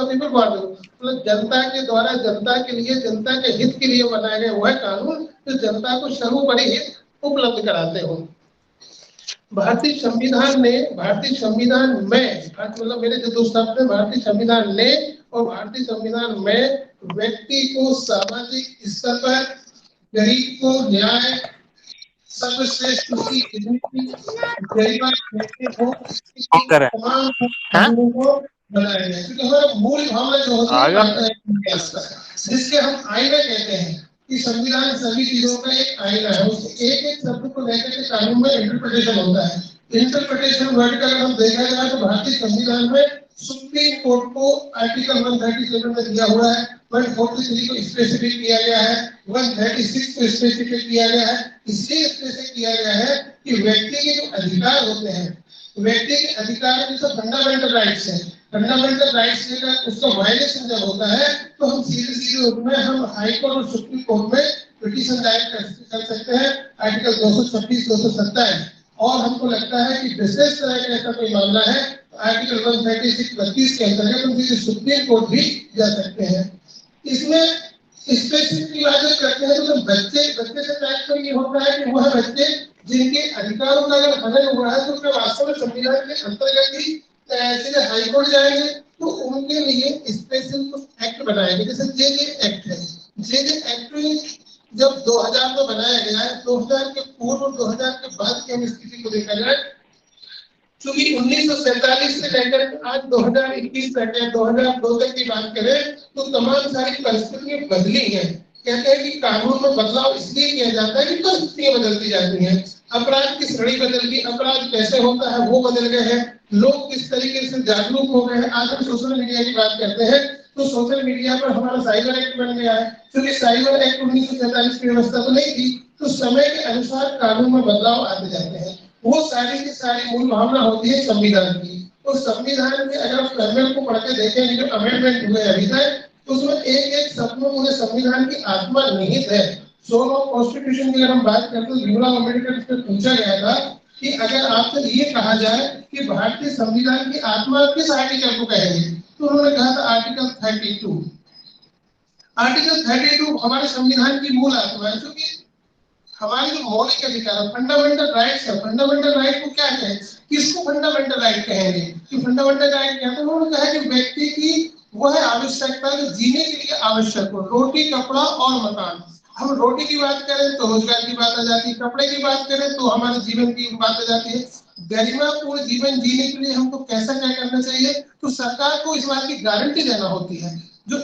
People for the, मतलब जनता के द्वारा जनता के लिए जनता के हित के लिए बनाए गए वह कानून जो जनता को सर्वोपरि हित उपलब्ध कराते हो। भारतीय संविधान में मतलब मेरे जो दो शब्द है, भारतीय संविधान ने और भारतीय संविधान में व्यक्ति को सामाजिक स्तर पर गरीब को न्याय, सर्वश्रेष्ठ की गरिमा तमाम कानूनों को बनाया गया, क्योंकि हमारा मूल भावना जो होती है जिसके हम आईना कहते हैं कि संविधान सभी चीजों का एक आईना है। उस एक एक शब्द को लेकर के कानून में इंटरप्रिटेशन होता है। इंटरप्रिटेशन वर्ड का अगर हम देखा जाए तो भारतीय संविधान में सुप्रीम कोर्ट को आर्टिकल 137 में दिया हुआ है, 143 को स्पेसिफिक किया गया है, 136 को स्पेसिफिक किया गया है। इसलिए स्पेसिफिक किया गया है कि व्यक्ति के जो अधिकार होते हैं, व्यक्ति के अधिकार जो फंडामेंटल राइट्स है, फंडामेंटल राइट्स का उसका वायलेशन जब होता है तो हम सीधे उसमें हम हाई कोर्ट और सुप्रीम कोर्ट में पिटीशन दायर कर सकते हैं, आर्टिकल 226, 227। और हमको लगता है कि विशेष तरह का ऐसा कोई मामला है आर्टिकल 136 के अंतर्गत हम सीधे सुप्रीम कोर्ट भी जा सकते हैं। इसमें स्पेसिफिक इबादत करते हैं तो बच्चे से तात्पर्य ये होता है कि वह बच्चे जिनके अधिकारों का अगर हनन हुआ है तो उनके वास्तव में संविधान के अंतर्गत ही सीधे हाईकोर्ट जाएंगे, तो उनके लिए स्पेशल एक्ट बनाएंगे। जैसे जे एक्ट है, जे एक्ट जब 2000 में बनाया गया है, 2000 के पूर्व और 2000 के बाद की हम स्थिति को देखा जाए, क्योंकि 1947 से लेकर आज 2021 तक या 2002 तक की बात करें तो तमाम सारी परिस्थितियां बदली हैं। कहते हैं कि कानून में बदलाव इसलिए किया जाता है कि परिस्थितियां बदलती जाती हैं, अपराध की श्रेणी बदल गई, अपराध कैसे होता है वो बदल गए हैं, लोग किस तरीके से जागरूक हो गए हैं। आज हम सोशल मीडिया की बात करते हैं तो सोशल मीडिया पर हमारा साइबर एक्ट बन गया है, क्योंकि साइबर एक्ट 1947 की व्यवस्था तो नहीं थी, तो समय के अनुसार कानून में बदलाव आते जाते हैं। वो सारी की सारी मूल भावना होती है संविधान की। तो संविधान में अगर आप अमेंडमेंट को पढ़ के देखेंगे, जो अमेंडमेंट हुए अभी तक, तो उसमें एक एक शब्द में पूरे संविधान की आत्मा निहित है। सोल ऑफ कॉन्स्टिट्यूशन की अगर हम बात करते हैं, भीमराव अम्बेडकर से पूछा गया था कि अगर आपसे ये कहा जाए कि भारतीय संविधान की आत्मा किस आर्टिकल को कहेंगे, तो उन्होंने कहा था आर्टिकल 32। आर्टिकल 32 हमारे संविधान की मूल आत्मा है, क्योंकि हमारे जो मौलिक अधिकार फंडामेंटल राइट्स है, फंडामेंटल राइट को क्या है, किसको फंडामेंटल राइट कहेंगे कि फंडामेंटल राइट क्या है, तो उन्होंने कहा कि व्यक्ति की वह आवश्यकता जो जीने के लिए आवश्यक हो, रोटी, कपड़ा और मकान। हम रोटी की बात करें तो रोजगार की बात आ जाती है, कपड़े की बात करें तो हमारे जीवन की बात आ जाती है। गरिमापूर्ण जीवन जीने के लिए हमको कैसा क्या करना चाहिए, तो सरकार को इस बात की गारंटी देना होती है। जो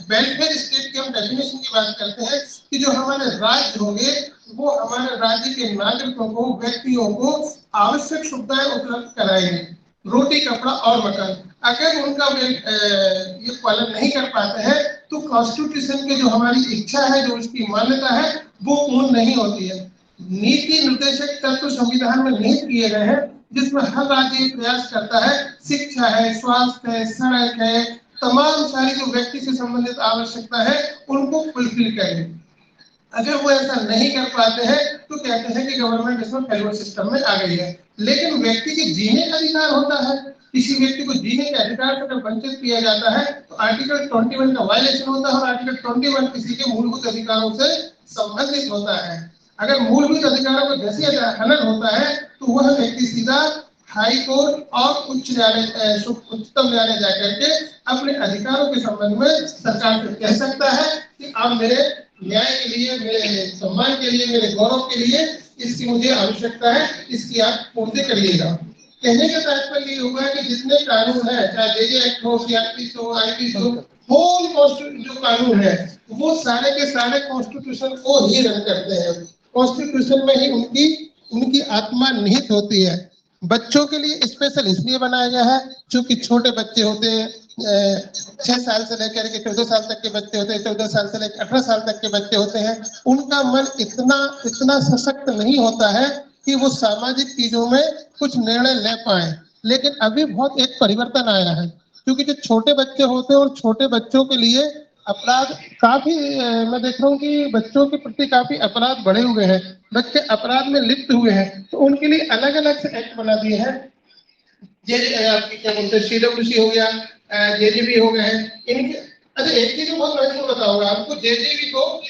वेलफेयर स्टेट की हम डेफिनेशन की बात करते हैं कि जो हमारे राज्य होंगे वो हमारे राज्य के नागरिकों को, व्यक्तियों को आवश्यक सुविधाएं उपलब्ध कराएंगे, रोटी, कपड़ा और मकान। अगर उनका ये पालन नहीं कर पाते हैं तो कॉन्स्टिट्यूशन के जो हमारी इच्छा है, जो उसकी मान्यता है, वो पूर्ण नहीं होती है। नीति निर्देशक तत्व संविधान में निहित किए गए हैं, जिसमें हर राज्य प्रयास करता है, शिक्षा है, स्वास्थ्य है, सड़क है, तमाम सारी जो व्यक्ति से संबंधित आवश्यकता है उनको फुलफिल करें। अगर वो ऐसा नहीं कर पाते हैं तो कहते हैं कि गवर्नमेंट इसमें फेडरल सिस्टम में आ गई है। लेकिन व्यक्ति के जीने का अधिकार होता है, किसी व्यक्ति को जीने के अधिकार से अगर वंचित किया जाता है तो आर्टिकल 21 का वायलेशन होता है, और आर्टिकल 21 किसी के मूलभूत अधिकारों से संबंधित होता है। अगर मूलभूत अधिकारों का जैसे हनन होता है तो वह व्यक्ति सीधा हाई कोर्ट और उच्चतम न्यायालय जाकर के अपने अधिकारों के संबंध में सरकार से कह सकता है कि आप मेरे न्याय के लिए, मेरे सम्मान के लिए, मेरे गौरव के लिए इसकी मुझे आवश्यकता है, इसकी आप पूर्ति करिएगा। कहने का तात्पर्य ये हुआ कि जितने कानून है, चाहे जे एक्ट हो, सीआरपीसी हो, आईपीसी हो, होल कॉन्स्टिट्यूशन जो कानून है वो सारे के सारे कॉन्स्टिट्यूशन को ही रन करते हैं। कॉन्स्टिट्यूशन में ही उनकी आत्मा निहित होती है। बच्चों के लिए स्पेशल इसलिए बनाया गया है क्योंकि छोटे बच्चे होते हैं, 6 साल से लेकर के 14 साल तक के बच्चे होते हैं, 14 साल से लेकर 18 साल तक के बच्चे होते हैं, उनका मन इतना सशक्त नहीं होता है कि वो सामाजिक चीजों में कुछ निर्णय ले पाए। लेकिन अभी बहुत एक परिवर्तन आया है, क्योंकि जो छोटे बच्चे होते हैं और छोटे बच्चों के लिए अपराध काफी, मैं देख रहा हूँ कि बच्चों के प्रति काफी अपराध बढ़े हुए हैं, बच्चे अपराध में लिप्त हुए हैं, तो उनके लिए अलग अलग से एक्ट बना दिए हैं। जैसे आपकी क्या बोलते हैं, CWC हो गया, जेजेबी हो गए हैं इनके। अच्छा, एक चीज बहुत महत्वपूर्ण बताऊंगा आपको, जेजेबी को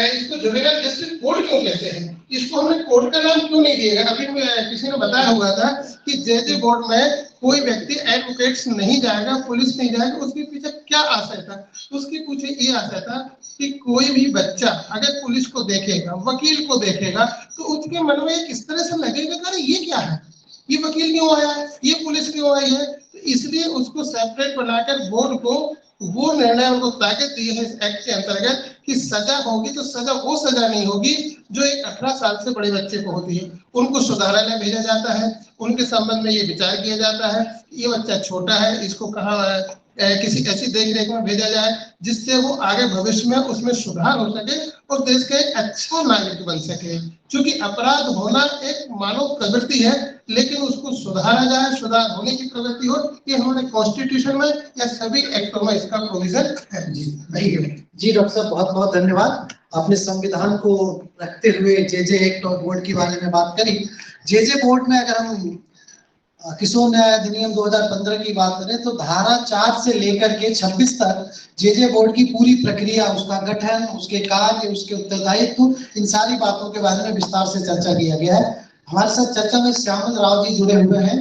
इसको जुवेनाइल जस्टिस कोड क्यों कहते हैं, इसको हमने कोड का नाम क्यों नहीं दिया। अभी किसी ने बताया हुआ था कि जेजे बोर्ड में कोई व्यक्ति एडवोकेट्स नहीं जाएगा, पुलिस नहीं जाएगा, उसके पीछे क्या आशय था, उसके पीछे ये आशय था कि कोई भी बच्चा अगर पुलिस को देखेगा, वकील को देखेगा, तो उसके मन में इस तरह से लगेगा कि अरे ये क्या है, ये वकील क्यों आया है, ये पुलिस क्यों आई है। तो इसलिए उसको सेपरेट बनाकर बोर्ड को वो निर्णय उनको ताकत दी है इस एक्ट के अंतर्गत कि सजा होगी तो सजा वो सजा नहीं होगी जो एक 18 साल से बड़े बच्चे को होती है। उनको सुधारालय भेजा जाता है, उनके संबंध में ये विचार किया जाता है, ये बच्चा छोटा है, इसको कहाँ किसी ऐसी देख रेख में भेजा जाए जिससे वो आगे भविष्य में उसमें सुधार हो सके और देश का एक अच्छा नागरिक बन सके। क्योंकि अपराध होना एक मानव प्रवृत्ति है, लेकिन उसको सुधारा जाए, सुधार होने की प्रवृत्ति हो, ये हमारे कॉन्स्टिट्यूशन में या सभी एक्टों में इसका प्रोविजन है। जी जी डॉक्टर साहब, बहुत बहुत धन्यवाद। आपने संविधान को रखते हुए जेजे एक्ट और बोर्ड के बारे में बात करी। जेजे बोर्ड में अगर हम किशोर न्याय अधिनियम 2015 की बात करें तो धारा 4 से लेकर के 26 तक जेजे बोर्ड की पूरी प्रक्रिया, उसका गठन, उसके कार्य, उसके उत्तरदायित्व, इन सारी बातों के बारे में विस्तार से चर्चा किया गया है। हमारे साथ चर्चा में श्यामल राव जी जुड़े हुए हैं,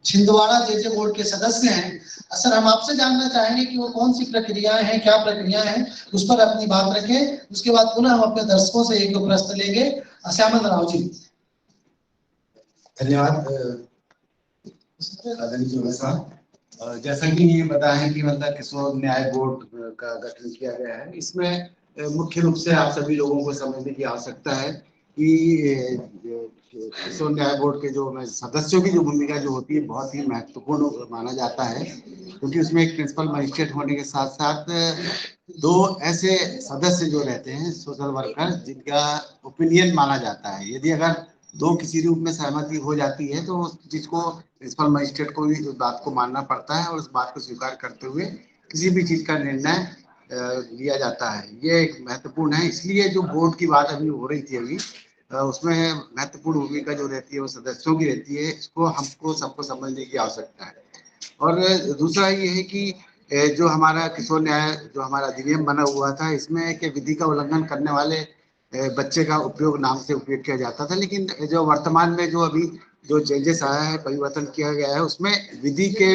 छिंदवाड़ा जेजे बोर्ड के सदस्य हैं। सर, हम आपसे जानना चाहेंगे कि वो कौन सी प्रक्रियाएं हैं, क्या प्रक्रियाएं हैं, उस पर अपनी बात रखें। उसके बाद पुनः हम अपने दर्शकों से एक दो प्रश्न लेंगे। श्यामल राव जी। धन्यवाद। जैसा कि ये बताया है कि मतलब किशोर न्याय बोर्ड का गठन किया गया है, इसमें मुख्य रूप से आप सभी लोगों को समझने की आवश्यकता है कि किशोर न्याय बोर्ड के जो सदस्यों की जो भूमिका जो होती है बहुत ही महत्वपूर्ण माना जाता है, क्योंकि उसमें एक प्रिंसिपल मजिस्ट्रेट होने के साथ साथ दो ऐसे सदस्य जो रहते हैं सोशल वर्कर, जिनका ओपिनियन माना जाता है। यदि अगर दो किसी रूप में सहमति हो जाती है तो उस चीज को प्रिंसिपल मजिस्ट्रेट को भी उस बात को मानना पड़ता है और उस बात को स्वीकार करते हुए किसी भी चीज का निर्णय लिया जाता है। ये एक महत्वपूर्ण है। इसलिए जो बोर्ड की बात अभी हो रही थी अभी, उसमें महत्वपूर्ण भूमिका जो रहती है वो सदस्यों की रहती है। इसको हमको सबको समझने की आवश्यकता है। और दूसरा ये है कि जो हमारा किशोर न्याय जो हमारा अधिनियम बना हुआ था, इसमें एक विधि का उल्लंघन करने वाले बच्चे का उपयोग नाम से उपयोग किया जाता था, लेकिन जो वर्तमान में जो अभी जो चेंजेस आया है, परिवर्तन किया गया है, उसमें विधि के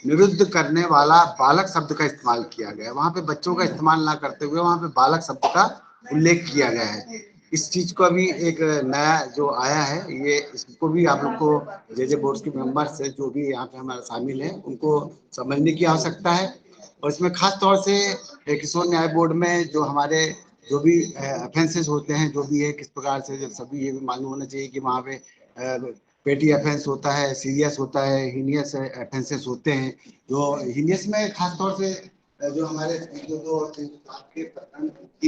विरुद्ध करने वाला बालक शब्द का इस्तेमाल किया गया है। वहां पे बच्चों का इस्तेमाल ना करते हुए वहां पे बालक शब्द का उल्लेख किया गया है। इस चीज को अभी एक नया जो आया है, ये इसको भी आप लोग को जेजे बोर्ड के मेंबर्स है जो भी यहाँ पे हमारे शामिल हैं उनको समझने की आवश्यकता है। और इसमें खास तौर से किशोर न्याय बोर्ड में जो हमारे जो भी ऑफेंसेस होते हैं, जो भी है किस प्रकार से सभी ये भी मालूम होना चाहिए कि वहाँ पे पेटी ऑफेंस होता है, सीरियस होता है, हीनियस ऑफेंसेस होते हैं। जो हीनियस में खास तौर से जो हमारे जो आपके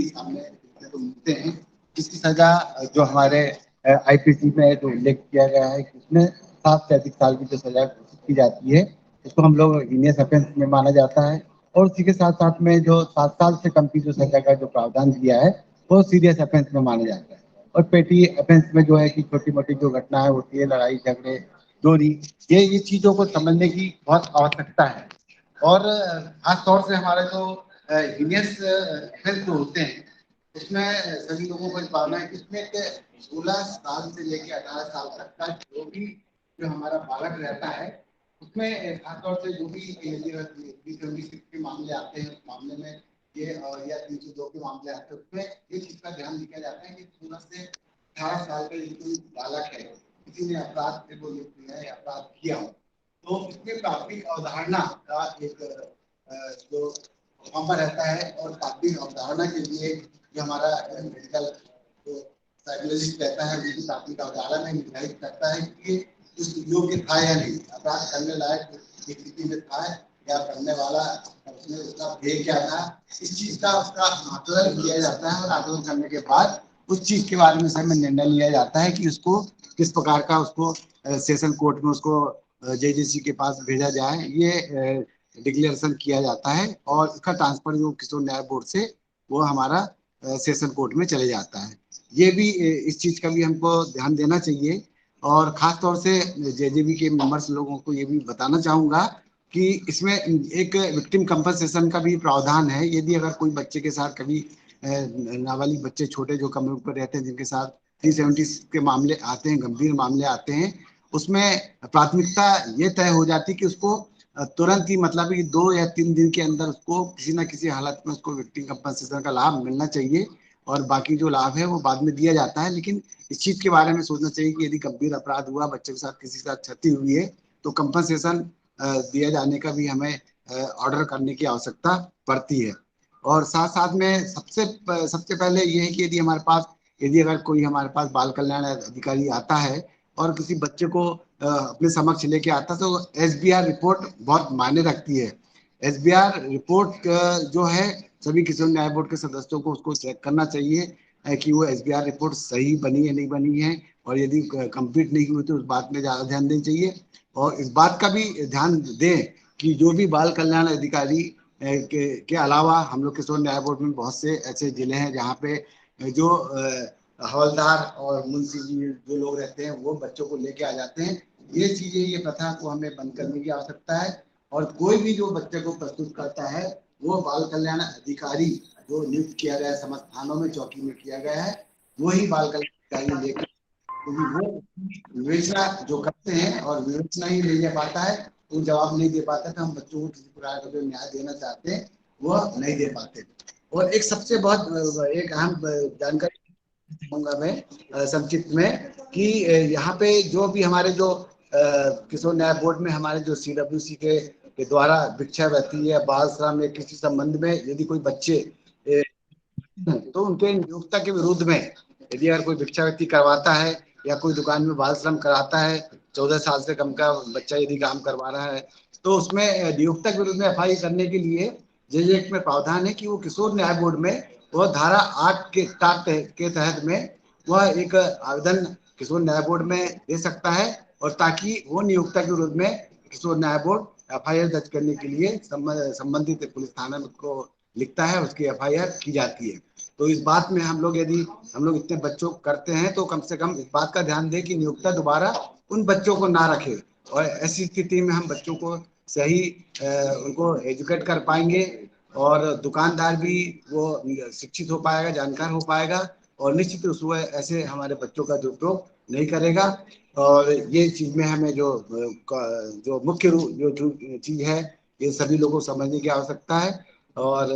सामने तो मिलते हैं, इसकी सजा जो हमारे आईपीसी में जो उल्लेख किया गया है उसमें 7 से अधिक साल की जो सजा की जाती है उसको हम लोग हीनियस ऑफेंस में माना जाता है। और उसी के साथ साथ में जो 7 साल से कम की जो सजा का जो प्रावधान दिया है वो सीरियस ऑफेंस में माना जाता है। और पेटी ऑफेंस में जो है कि छोटी मोटी जो घटनाएं होती है, लड़ाई झगड़े, चोरी, ये चीजों को समझने की बहुत आवश्यकता है। और खास तौर से हमारे जो हीनियस ऑफेंस जो होते हैं उसमें सभी लोगों को इस भावना है कि इसमें 16 साल से लेकर 18 साल तक का जो हमारा बालक रहता है उसमें खासतौर से जो भी के मामले आते हैं, उस मामले में ये या 302 के मामले आते हैं, उसमें ये चीज का ध्यान दिया जाता है कि 16 से 18 साल का जो बालक है, किसी ने अपराध से वो लिया है, अपराध किया हो, तो इसमें प्राथमिक अवधारणा का एक जो मामला रहता है। और प्राथमिक अवधारणा के लिए जो हमारा मेडिकल जो साइकोलॉजिस्ट रहता है उसकी प्राथमिक अवधारणा में निर्धारित करता है कि उस योग्य था या नहीं, अपराध करने लायक स्थिति में था या करने वाला उसने उसका ध्येय क्या था, इस चीज का उसका आकलन किया जाता है। और आकलन करने के बाद उस चीज के बारे में समय निर्णय लिया जाता है कि उसको किस प्रकार का उसको सेशन कोर्ट में उसको जेजेसी के पास भेजा जाए, ये डिक्लेरेशन किया जाता है। और इसका ट्रांसफर जो किशोर न्याय बोर्ड से वो हमारा सेशन कोर्ट में चले जाता है। ये भी इस चीज का भी हमको ध्यान देना चाहिए। और खास तौर से जेजेबी के मेंबर्स लोगों को ये भी बताना चाहूंगा कि इसमें एक विक्टिम कंपनसेशन का भी प्रावधान है। यदि अगर कोई बच्चे के साथ कभी नाबालिग बच्चे छोटे जो कमरे पर रहते हैं जिनके साथ 370 के मामले आते हैं, गंभीर मामले आते हैं, उसमें प्राथमिकता ये तय हो जाती है कि उसको तुरंत ही मतलब कि 2 या 3 दिन के अंदर उसको किसी न किसी हालत में उसको विक्टिम कंपनसेशन का लाभ मिलना चाहिए और बाकी जो लाभ है वो बाद में दिया जाता है। लेकिन इस चीज के बारे में सोचना चाहिए कि यदि गंभीर अपराध हुआ, बच्चे के साथ किसी के साथ क्षति हुई है, तो कंपनसेशन दिया जाने का भी हमें ऑर्डर करने की आवश्यकता पड़ती है। और साथ साथ में सबसे पहले ये है कि यदि अगर कोई हमारे पास बाल कल्याण अधिकारी आता है और किसी बच्चे को अपने समक्ष लेके आता है तो SBR रिपोर्ट बहुत मायने रखती है। SBR रिपोर्ट जो है सभी किशोर न्याय बोर्ड के सदस्यों को उसको चेक करना चाहिए कि वो SBR रिपोर्ट सही बनी है नहीं बनी है, और यदि कंप्लीट नहीं हुई तो उस बात में ज्यादा ध्यान देना चाहिए। और इस बात का भी ध्यान दें कि जो भी बाल कल्याण अधिकारी के अलावा हम लोग किशोर न्याय बोर्ड में बहुत से ऐसे जिले हैं जहाँ पे जो हवलदार और मुंशी जी जो लोग रहते हैं वो बच्चों को लेके आ जाते हैं। ये चीजें, ये प्रथा को हमें बंद करने की आवश्यकता है। और कोई भी जो बच्चे को प्रस्तुत करता है वो बाल कल्याण अधिकारी जो नियुक्त किया गया है, समस्त थानों में चौकी में किया गया है, वही बाल कल्याण अधिकारी लेकर, क्योंकि वो विवेचना जो करते हैं और विवेचना ही नहीं ले पाता है, तो जवाब नहीं दे पाता, तो हम बच्चों को किसी प्रकार का जो न्याय देना चाहते हैं वह नहीं दे पाते। और एक सबसे बहुत एक अहम जानकारी दूंगा मैं संक्षिप्त में कि यहाँ पे जो भी हमारे जो किशोर न्याय बोर्ड में हमारे जो CWC के द्वारा भिक्षावृत्ति या बाल श्रम या किसी संबंध में यदि कोई बच्चे तो उनके नियोक्ता के विरुद्ध में यदि अगर कोई भिक्षावृत्ति करवाता है या कोई दुकान में बाल श्रम कराता है, 14 साल से कम का बच्चा यदि काम करवा रहा है, तो उसमें नियोक्ता के विरुद्ध में FIR करने के लिए JJ एक्ट में प्रावधान है कि वो किशोर न्याय बोर्ड में वह धारा 8 के तहत में वह एक आवेदन किशोर न्याय बोर्ड में दे सकता है, और ताकि वो नियोक्ता के विरुद्ध में किशोर न्याय बोर्ड FIR दर्ज करने के लिए संबंधित पुलिस थाना को लिखता है, उसकी FIR की जाती है। तो इस बात में यदि हम लोग इतने बच्चों को करते हैं तो कम से कम इस बात का ध्यान दें कि नियोक्ता दोबारा उन बच्चों को ना रखे, और ऐसी स्थिति में हम बच्चों को सही उनको एजुकेट कर पाएंगे और दुकानदार भी वो शिक्षित हो पाएगा, जानकार हो पाएगा, और निश्चित रूप से ऐसे हमारे बच्चों का दुरुपयोग नहीं करेगा। और ये चीज में हमें जो मुख्य जो चीज है ये सभी लोगों को समझने की आवश्यकता है। और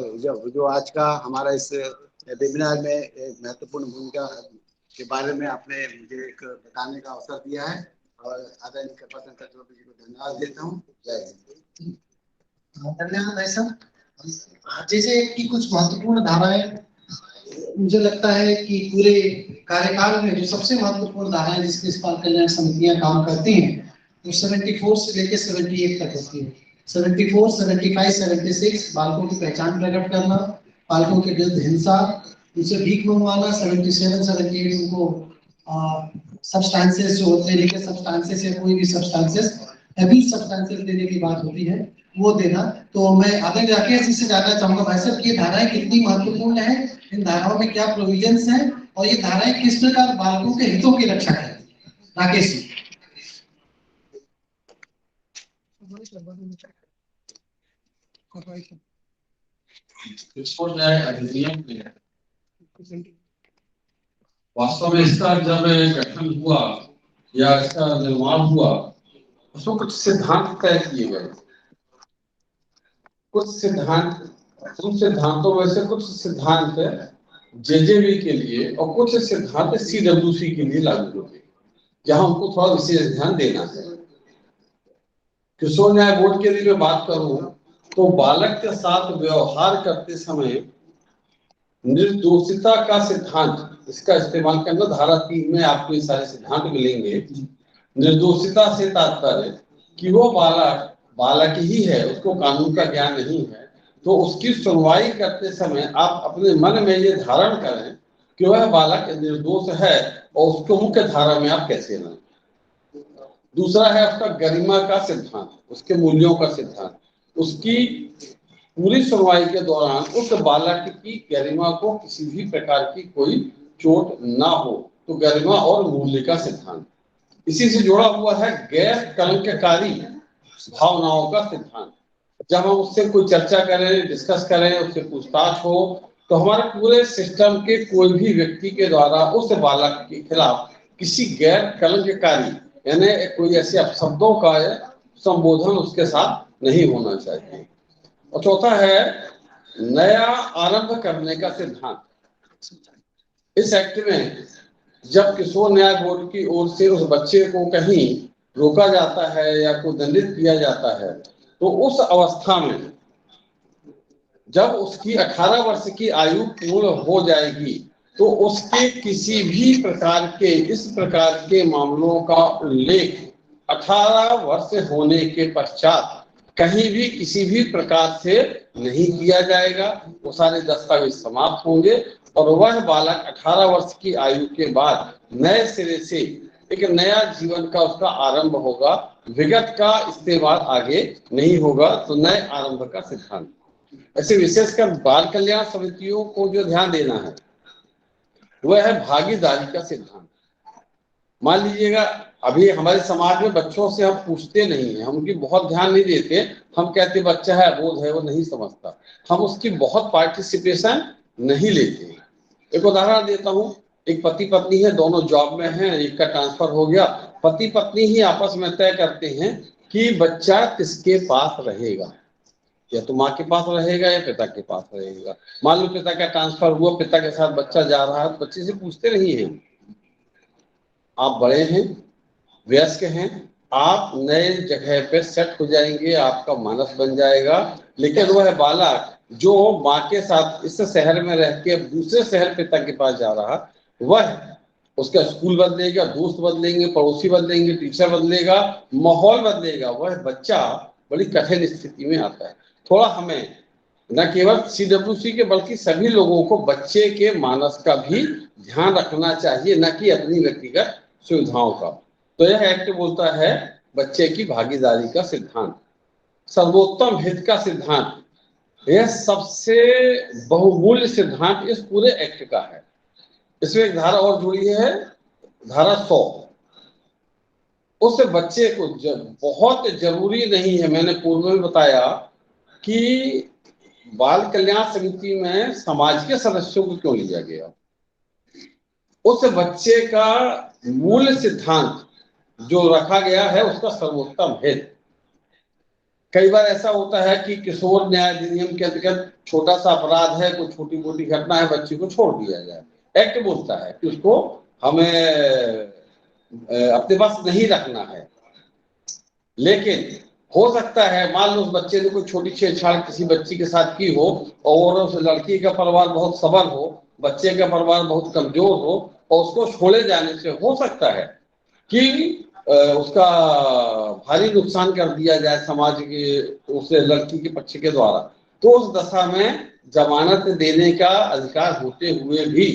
जो आज का हमारा इस वेबिनार में एक महत्वपूर्ण भूमिका के बारे में आपने मुझे एक बताने का अवसर दिया है, और आदरणीय कृपाशंकर चौधरी जी को धन्यवाद देता हूँ। जय हिंद। धन्यवाद भाई साहब। जैसे की कुछ महत्वपूर्ण धाराएं मुझे लगता है कि पूरे कार्यकाल में जो सबसे महत्वपूर्ण धाराएं जिसके इस बाल कल्याण समितियां काम करती हैं वो 74 से लेकर 78 तक होती है। 74, 75, 76 बालकों की पहचान प्रकट करना, बालकों के विरुद्ध हिंसा, उनसे भीख मंगवाना, 77, 78 उनको सब्सटेंसेस जो होते हैं, लेकिन सब्सटेंसेस या कोई भी सब्सटेंसेस हैवी सब्सटेंसेस देने की बात होती है वो देना। तो मैं आदरणीय राकेश जी से जानना चाहूंगा भाई साहब कि ये धाराएं कितनी महत्वपूर्ण है, इन धाराओं में क्या प्रोविजंस हैं और ये धाराएं किस प्रकार बालकों के हितों की रक्षा करती है। राकेश जी। किशोर न्याय अधिनियम में वास्तव में इसका जब गठन हुआ या इसका निर्माण हुआ उसमें कुछ सिद्धांत तय किए गए। उन सिद्धांतों में से कुछ सिद्धांत JJB के लिए और कुछ सिद्धांत CWC के लिए लागू होते, जहां उनको थोड़ा विशेष ध्यान देना है। किशोर न्याय बोर्ड के लिए मैं बात करूं तो बालक के साथ व्यवहार करते समय निर्दोषिता का सिद्धांत इसका इस्तेमाल करना। धारा 3 में आपको ये सारे सिद्धांत मिलेंगे। निर्दोषिता से तात्पर्य कि वो बालक ही है, उसको कानून का ज्ञान नहीं है, तो उसकी सुनवाई करते समय आप अपने मन में ये धारण करें कि वह बालक निर्दोष है और उसको मुख्य धारा में आप कैसे लाएं। दूसरा है उसका गरिमा का सिद्धांत, उसके मूल्यों का सिद्धांत। उसकी पूरी सुनवाई के दौरान उस बालक की गरिमा को किसी भी प्रकार की कोई चोट ना हो, तो गरिमा और मूल्य का सिद्धांत। इसी से जुड़ा हुआ है गैर कलंककारी भावनाओं का सिद्धांत। जब हम उससे कोई चर्चा करें, डिस्कस करें, उससे पूछताछ हो, तो हमारे पूरे सिस्टम के कोई भी व्यक्ति के द्वारा उस बालक के खिलाफ किसी गैर कलंककारी यानी कोई ऐसे अपशब्दों का संबोधन उसके साथ नहीं होना चाहिए। और चौथा है नया आरंभ करने का सिद्धांत। इस एक्ट में जब किशोर न्याय बोर्ड की ओर से उस बच्चे को कहीं रोका जाता है या कोई दंडित किया जाता है, तो उस अवस्था में जब उसकी 18 वर्ष की आयु पूर्ण हो जाएगी, तो उसके किसी भी प्रकार के इस प्रकार के मामलों का उल्लेख 18 वर्ष होने के पश्चात कहीं भी किसी भी प्रकार से नहीं किया जाएगा। वो सारे दस्तावेज समाप्त होंगे और वह बालक 18 वर्ष की आयु के बाद नए सिरे से एक नया जीवन का उसका आरंभ होगा। विगत का इस्तेमाल आगे नहीं होगा। तो नए आरंभ का सिद्धांत। ऐसे विशेषकर बाल कल्याण समितियों को जो ध्यान देना है वह है भागीदारी का सिद्धांत। मान लीजिएगा अभी हमारे समाज में बच्चों से हम पूछते नहीं है, हम उनकी बहुत ध्यान नहीं देते। हम कहते बच्चा है, अबोध है, वो नहीं समझता, हम उसकी बहुत पार्टिसिपेशन नहीं लेते। एक उदाहरण देता हूँ, एक पति पत्नी है, दोनों जॉब में हैं, एक का ट्रांसफर हो गया। पति पत्नी ही आपस में तय करते हैं कि बच्चा किसके पास रहेगा, या तो माँ के पास रहेगा या पिता के पास रहेगा। मान लो पिता का ट्रांसफर हुआ, पिता के साथ बच्चा जा रहा है, तो बच्चे से पूछते नहीं है। आप बड़े हैं, वयस्क हैं, आप नए जगह पे सेट हो जाएंगे, आपका मानस बन जाएगा। लेकिन वह बालक जो माँ के साथ इस शहर में रह के दूसरे शहर पिता के पास जा रहा, वह उसका स्कूल बदलेगा, दोस्त बदलेंगे, पड़ोसी बदलेंगे, टीचर बदलेगा, माहौल बदलेगा। वह बच्चा बड़ी कठिन स्थिति में आता है। थोड़ा हमें न केवल CWC के बल्कि सभी लोगों को बच्चे के मानस का भी ध्यान रखना चाहिए, न कि अपनी व्यक्तिगत सुविधाओं का। तो यह एक्ट बोलता है बच्चे की भागीदारी का सिद्धांत। सर्वोत्तम हित का सिद्धांत, यह सबसे बहुमूल्य सिद्धांत इस पूरे एक्ट का है। इसमें एक धारा और जुड़ी है, धारा 100। उस बच्चे को बहुत जरूरी नहीं है, मैंने पूर्व में बताया कि बाल कल्याण समिति में समाज के सदस्यों को क्यों लिया गया। उस बच्चे का मूल सिद्धांत जो रखा गया है उसका सर्वोत्तम हित। कई बार ऐसा होता है कि किशोर न्याय अधिनियम के अंतर्गत छोटा सा अपराध है, कोई छोटी मोटी घटना है, बच्चे को छोड़ दिया जाए। एक्ट बोलता है कि उसको हमें अपने पास नहीं रखना है। लेकिन हो सकता है मान लो उस बच्चे ने कोई छोटी छेड़छाड़ किसी बच्ची के साथ की हो और उस लड़की का परिवार बहुत सबल हो, बच्चे का परिवार बहुत कमजोर हो, और उसको छोड़े जाने से हो सकता है कि उसका भारी नुकसान कर दिया जाए समाज के उस लड़की के पक्ष के द्वारा। तो उस दशा में जमानत देने का अधिकार होते हुए भी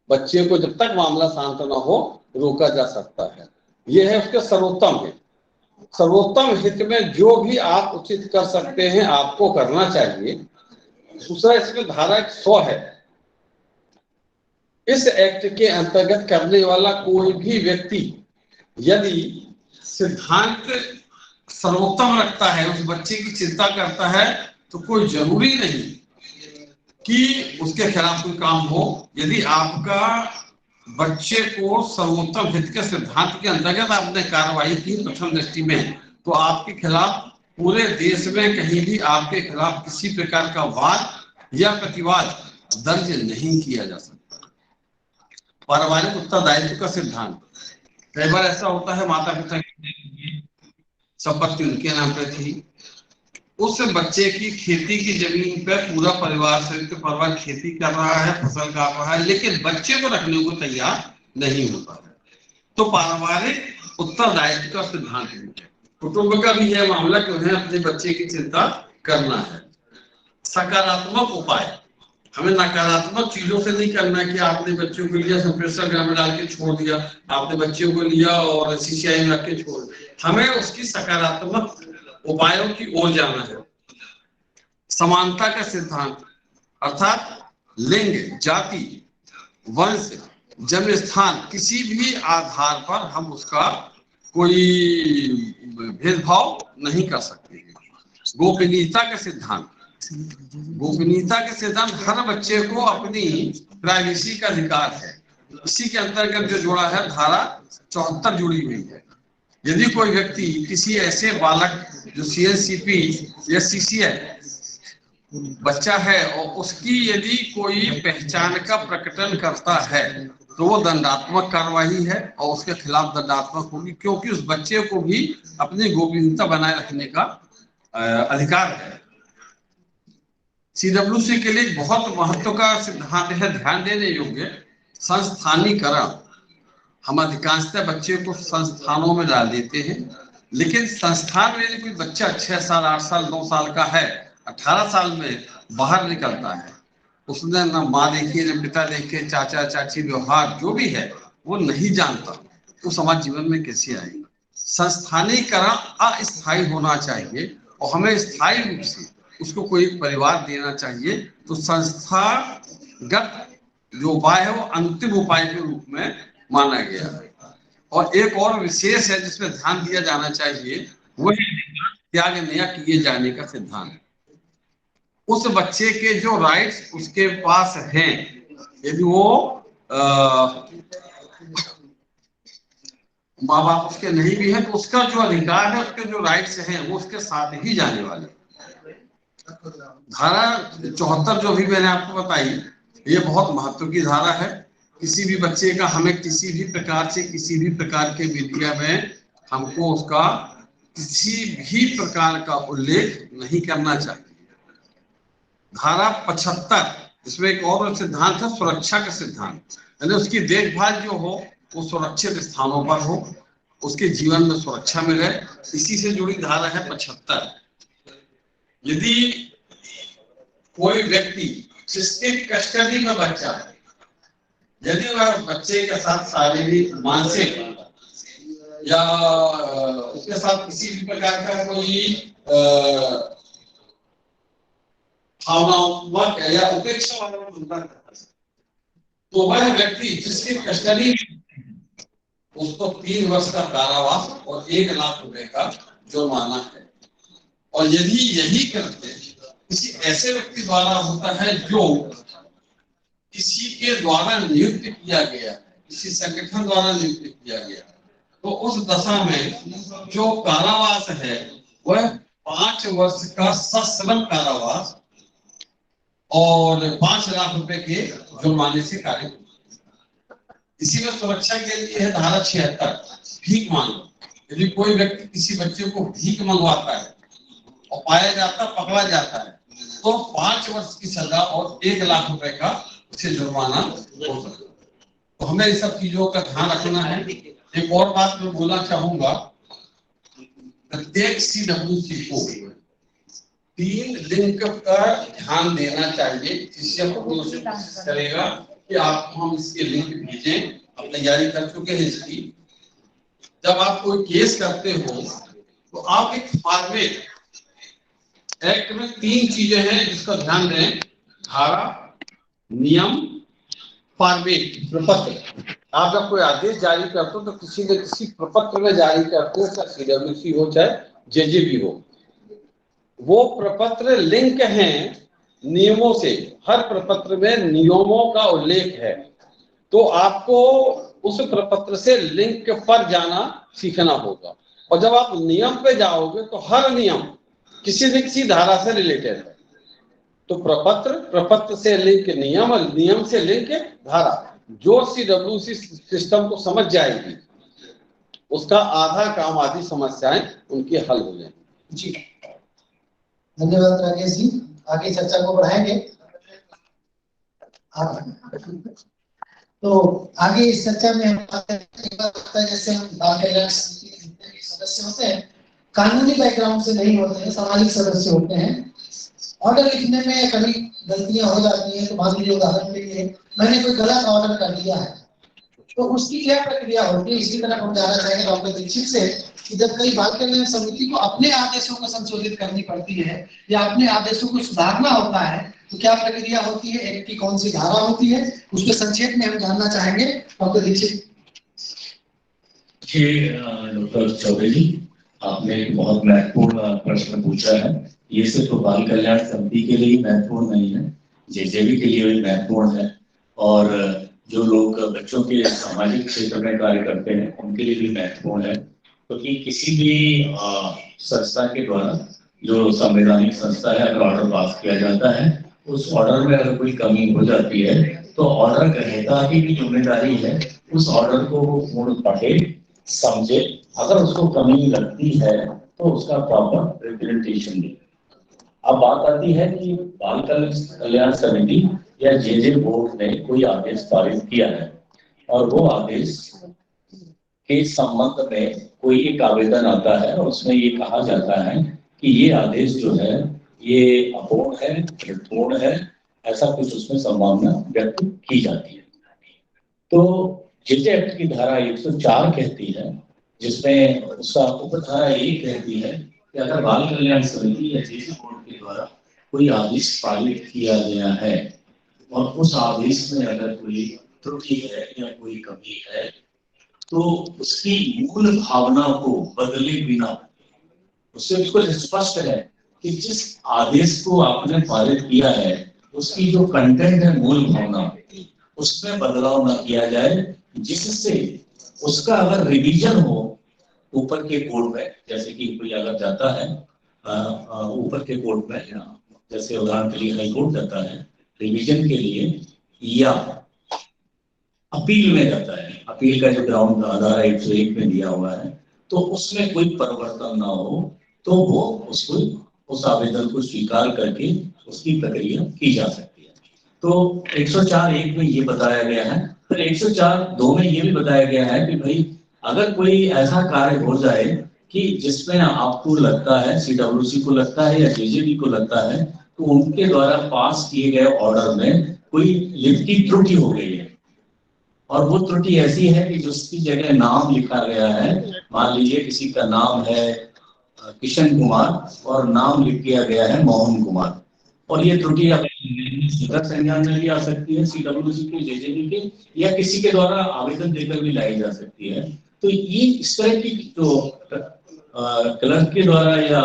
बच्चे को जब तक मामला शांत न हो रोका जा सकता है। यह है उसके सर्वोत्तम हित। सर्वोत्तम हित में जो भी आप उचित कर सकते हैं आपको करना चाहिए। दूसरा इसमें धारा 100 है। इस एक्ट के अंतर्गत करने वाला कोई भी व्यक्ति यदि सिद्धांत सर्वोत्तम रखता है, उस बच्चे की चिंता करता है, तो कोई जरूरी नहीं कि उसके खिलाफ कोई काम हो। यदि आपका बच्चे को सर्वोत्तम हित के सिद्धांत के अंतर्गत आपने कार्रवाई की प्रथम दृष्टि में, तो आपके खिलाफ पूरे देश में कहीं भी आपके खिलाफ किसी प्रकार का वाद या प्रतिवाद दर्ज नहीं किया जा सकता। पारिवारिक उत्तरदायित्व का सिद्धांत, कई बार ऐसा होता है माता पिता की संपत्ति उनके नाम पे थी, उस बच्चे की खेती की जमीन पे पूरा परिवार संयुक्त परिवार खेती कर रहा है, फसल काट रहा है, लेकिन बच्चे को रखने को तैयार नहीं होता है। तो पारिवारिक उत्तरदायित्व का सिद्धांत है। कुटुंब का भी यह मामला कि उन्हें अपने बच्चे की चिंता करना है। सकारात्मक उपाय, हमें नकारात्मक चीजों से नहीं करना है कि आपने बच्चों को लिया संप्रेषण ग्राम में डाल के छोड़ दिया, आपने बच्चों को लिया और CCI में रख के छोड़ दिया। हमें उसकी सकारात्मक उपायों की ओर जाना है। समानता का सिद्धांत, अर्थात लिंग, जाति, वंश, जन्म स्थान, किसी भी आधार पर हम उसका कोई भेदभाव नहीं कर सकते। गोपनीयता का सिद्धांत, गोपनीयता के सिद्धांत हर बच्चे को अपनी प्राइवेसी का अधिकार है। इसी के अंतर्गत जो जोड़ा है धारा 74 जुड़ी हुई है। यदि कोई व्यक्ति किसी ऐसे बालक जो CNCP या CCI बच्चा है और उसकी यदि कोई पहचान का प्रकटन करता है तो वो दंडात्मक कार्रवाई है और उसके खिलाफ दंडात्मक होगी, क्योंकि उस बच्चे को भी अपनी गोपनीयता बनाए रखने का अधिकार है। CWC के लिए बहुत महत्व का सिद्धांत है, ध्यान देने योग्य, संस्थानीकरण। हम अधिकांशतः बच्चे को संस्थानों में डाल देते हैं, लेकिन संस्थान में यदि कोई बच्चा 6 साल 8 साल 9 साल का है, 18 साल में बाहर निकलता है, उसने न माँ देखी न पिता देखे, चाचा चाची व्यवहार जो भी है वो नहीं जानता, तो समाज जीवन में कैसे आएगा। संस्थानीकरण अस्थायी होना चाहिए और हमें स्थायी रूप से उसको कोई परिवार देना चाहिए। तो संस्थागत जो उपाय है वो अंतिम उपाय के रूप में माना गया है। और एक और विशेष है जिसमें ध्यान दिया जाना चाहिए, वो है त्याग नया किए जाने का सिद्धांत। उस बच्चे के जो राइट्स उसके पास हैं, यदि वो माँ बाप उसके नहीं भी है तो उसका जो अधिकार है, उसके जो राइट्स हैं वो उसके साथ ही जाने वाले। धारा 74 जो भी मैंने आपको बताई, ये बहुत महत्व की धारा है। किसी भी बच्चे का हमें किसी भी प्रकार से किसी भी प्रकार के मीडिया में हमको उसका किसी भी प्रकार का उल्लेख नहीं करना चाहिए। धारा 75, इसमें एक और सिद्धांत है सुरक्षा का सिद्धांत, यानी उसकी देखभाल जो हो वो सुरक्षित स्थानों पर हो, उसके जीवन में सुरक्षा मिले। इसी से जुड़ी धारा है 75। यदि कोई व्यक्ति जिसके कस्टडी में बच्चा है, यदि वह बच्चे के साथ शारीरिक मानसिक या उसके साथ किसी भी प्रकार का कोई भावनात्मक या उपेक्षा वाला मुद्दा करता है, तो वह व्यक्ति जिसकी कस्टडी उसको 3 वर्ष का कारावास और 1 लाख रुपए का जुर्माना है। और यदि यही करते किसी ऐसे व्यक्ति द्वारा होता है जो किसी के द्वारा नियुक्त किया गया है, किसी संगठन द्वारा नियुक्त किया गया है, तो उस दशा में जो कारावास है वह 5 वर्ष का सश्रम कारावास और 5 लाख रुपए के जुर्माने से कार्य। इसी में सुरक्षा के लिए है धारा 76 भीख मांगो। यदि कोई व्यक्ति किसी बच्चे को भीख मंगवाता है और पाया जाता पकड़ा जाता है तो 5 वर्ष की सजा और 1 लाख रुपए का उसे जुर्माना हो सकता है। तो हमें इन सब चीजों का ध्यान रखना है। एक और बात मैं बोलना चाहूंगा, प्रत्येक CWC को 3 लिंक का ध्यान देना चाहिए, जिससे हम करेगा कि आपको हम इसके लिंक भेजें। आप तैयारी कर चुके हैं इसकी। जब आप कोई केस करते हो तो आप एक फॉर्मेट, एक्ट में 3 चीजें हैं जिसका ध्यान दें, धारा, नियम, फॉर्मेट, प्रपत्र। आप जब कोई आदेश जारी करते हो तो किसी न किसी प्रपत्र में जारी करते हो, चाहे CWC हो चाहे JJB हो। वो प्रपत्र लिंक हैं नियमों से, हर प्रपत्र में नियमों का उल्लेख है। तो आपको उस प्रपत्र से लिंक पर जाना सीखना होगा। और जब आप नियम पे जाओगे तो हर नियम किसी न किसी धारा से रिलेटेड है। तो प्रपत्र से लिंक नियम और नियम से लिंक धारा। जो CWC सिस्टम को समझ जाएगी उसका आधा काम, आधी समस्याएं उनकी हल हो जाएंगी। जी धन्यवाद राकेश जी। आगे चर्चा को बढ़ाएंगे। तो आगे इस चर्चा में हम जैसे हम बाल कल्याण समिति के सदस्य होते हैं, कानूनी बैकग्राउंड से नहीं होते हैं, सामाजिक सदस्य होते हैं। ऑर्डर लिखने में कभी गलतियां हो जाती हैं। तो मान लीजिए उदाहरण के लिए मैंने कोई गलत ऑर्डर कर दिया है तो उसकी क्या प्रक्रिया होती है, इसी तरह हम जाना चाहेंगे डॉक्टर दीक्षित से कि जब कई बाल कल्याण समिति को अपने आदेशों को संशोधित करनी पड़ती है या अपने आदेशों को सुधारना होता है तो क्या प्रक्रिया होती है, एक्ट की कौन सी धारा होती है, उसको संक्षेप में हम जानना चाहेंगे डॉक्टर दीक्षित। डॉक्टर चौबे जी, आपने एक बहुत महत्वपूर्ण प्रश्न पूछा है। ये सिर्फ बाल कल्याण समिति के लिए महत्वपूर्ण नहीं है, जेजेबी के लिए भी महत्वपूर्ण है, और जो लोग बच्चों के सामाजिक क्षेत्र में कार्य करते हैं उनके लिए भी महत्वपूर्ण है। क्योंकि किसी भी संस्था के द्वारा, जो संवैधानिक संस्था है, अगर ऑर्डर पास किया जाता है, उस ऑर्डर में अगर कोई कमी हो जाती है तो ऑर्डर ग्रहीता की भी जिम्मेदारी है उस ऑर्डर को वो पूर्ण पढ़े, समझे, अगर उसको कमी लगती है तो उसका प्रॉपर रिप्रेजेंटेशन दे। अब बात आती है कि बाल कल्याण समिति या जे बोर्ड ने कोई आदेश पारित किया है और वो आदेश के संबंध में कोई एक आवेदन आता है और उसमें ये कहा जाता है कि ये आदेश जो है ये अपूर्ण है, पूर्ण है, ऐसा कुछ उसमें संभावना व्यक्त की जाती है। तो जेजे एक्ट की धारा 104 कहती है, जिसमें उसका उपधारा ये कहती है कि अगर बाल कल्याण समिति या जेजे बोर्ड के द्वारा कोई आदेश पारित किया गया है और उस आदेश में अगर कोई त्रुटि है या कोई कमी है तो उसकी मूल भावना को बदले बिना, उससे बिल्कुल स्पष्ट है कि जिस आदेश को आपने पारित किया है उसकी जो कंटेंट है, मूल भावना, उसमें बदलाव न किया जाए, जिससे उसका अगर रिवीजन हो ऊपर के कोर्ट में, जैसे कि कोई अगर जाता है ऊपर के कोर्ट में, जैसे उदाहरण के लिए हाई कोर्ट जाता है रिवीजन के लिए या अपील में जाता है, अपील का जो ग्राउंड आधार 101 में दिया हुआ है, तो उसमें कोई परिवर्तन ना हो तो वो उसको उस आवेदन को स्वीकार करके उसकी प्रक्रिया की जा सकती है। तो 104(1) में ये बताया गया है। फिर 104(2) में ये भी बताया गया है कि भाई अगर कोई ऐसा कार्य हो जाए कि जिसमें आपको लगता है, सीडब्ल्यूसी को लगता है या जेजेबी को लगता है, तो उनके द्वारा पास किए गए ऑर्डर में कोई लिखती त्रुटि हो गई है और वो त्रुटि ऐसी है कि जिसकी जगह नाम लिखा गया है, मान लीजिए किसी का नाम है किशन कुमार और नाम लिख दिया गया है मोहन कुमार, और ये त्रुटि सदर संज्ञान में भी आ सकती है, सीडब्ल्यूसी के, जेजेबी के, या किसी के द्वारा आवेदन देकर भी लाई जा सकती है। तो ये इस तरह की जो क्लर्क के द्वारा या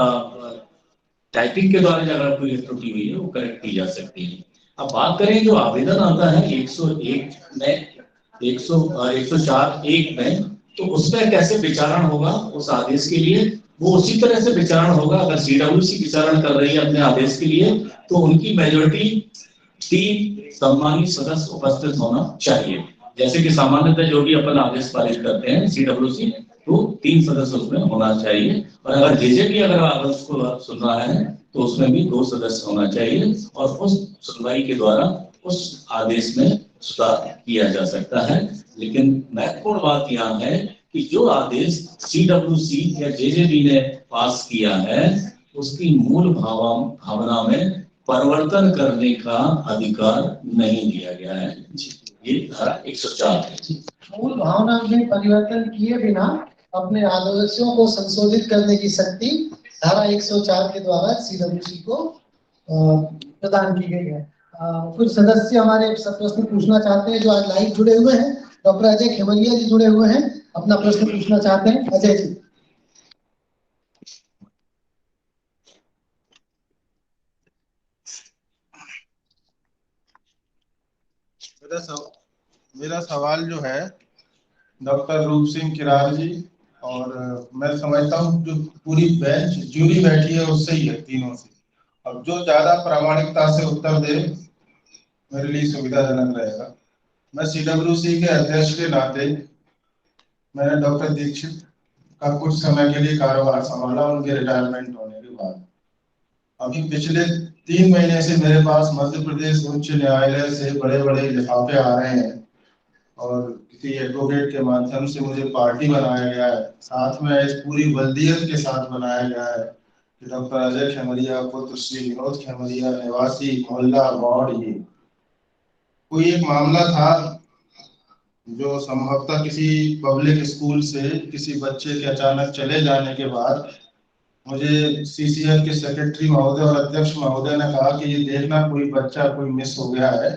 टाइपिंग के द्वारा अगर कोई त्रुटि हुई है वो करेक्ट की जा सकती है। अब बात करें जो आवेदन आता है 101 में, 104(1) में, तो उसमें कैसे विचारण होगा उस आदेश के लिए, वो उसी तरह से विचारण होगा। अगर सीडब्ल्यूसी विचारण कर रही है अपने आदेश के लिए तो उनकी मेजोरिटी 3 सम्मानित सदस्य उपस्थित होना चाहिए। जैसे कि सामान्यतः जो भी अपन आदेश पारित करते हैं सीडब्ल्यूसी, तो 3 सदस्य उसमें होना चाहिए, और अगर जेजेबी अगर आदेश को सुन रहा है तो उसमें भी 2 सदस्य होना चाहिए, और उस सुनवाई के द्वारा उस आदेश में सुधार किया जा सकता है। लेकिन महत्वपूर्ण बात यहाँ है कि जो आदेश सीडब्ल्यूसी या जेजेबी ने पास किया है उसकी मूल भावना में परिवर्तन करने का अधिकार नहीं दिया गया है। ये धारा 104 है। मूल भावना में परिवर्तन किए बिना अपने आदेशों को संशोधित करने की शक्ति धारा 104 के द्वारा सीडब्ल्यूसी को प्रदान की गई है। कुछ सदस्य हमारे सब प्रश्न पूछना चाहते हैं जो आज लाइव जुड़े हुए हैं। डॉक्टर अजय खेमलिया जी जुड़े हुए हैं, अपना प्रश्न पूछना चाहते हैं। अजय जी। मेरा सवाल जो है डॉक्टर रूप सिंह किरार जी, और मैं समझता हूँ जो पूरी बेंच जूरी बैठी है उससे ही है, तीनों से। अब जो ज्यादा प्रामाणिकता से उत्तर दे मेरे लिए सुविधाजनक रहेगा। मैं सीडब्ल्यूसी के अध्यक्ष के नाते मैंने डॉक्टर दीक्षित का कुछ समय के लिए कारोबार संभाला उनके रिटायरमेंट होने के बाद। अभी पिछले 3 महीने से मेरे पास मध्य प्रदेश उच्च न्यायालय से बड़े बड़े लिफाफे आ रहे हैं और किसी एडवोकेट के माध्यम से मुझे पार्टी बनाया गया है, साथ में इस पूरी बल्दियत के साथ बनाया गया है कि डॉक्टर अजय खेमलिया पुत्र श्री विनोद खेमलिया निवासी मोहल्ला वार्ड। ये कोई एक मामला था जो संभवतः किसी पब्लिक स्कूल से किसी बच्चे के अचानक चले जाने के बाद मुझे सीसीएल के सेक्रेटरी महोदय और अध्यक्ष महोदय ने कहा कि ये देखना कोई बच्चा कोई मिस हो गया है।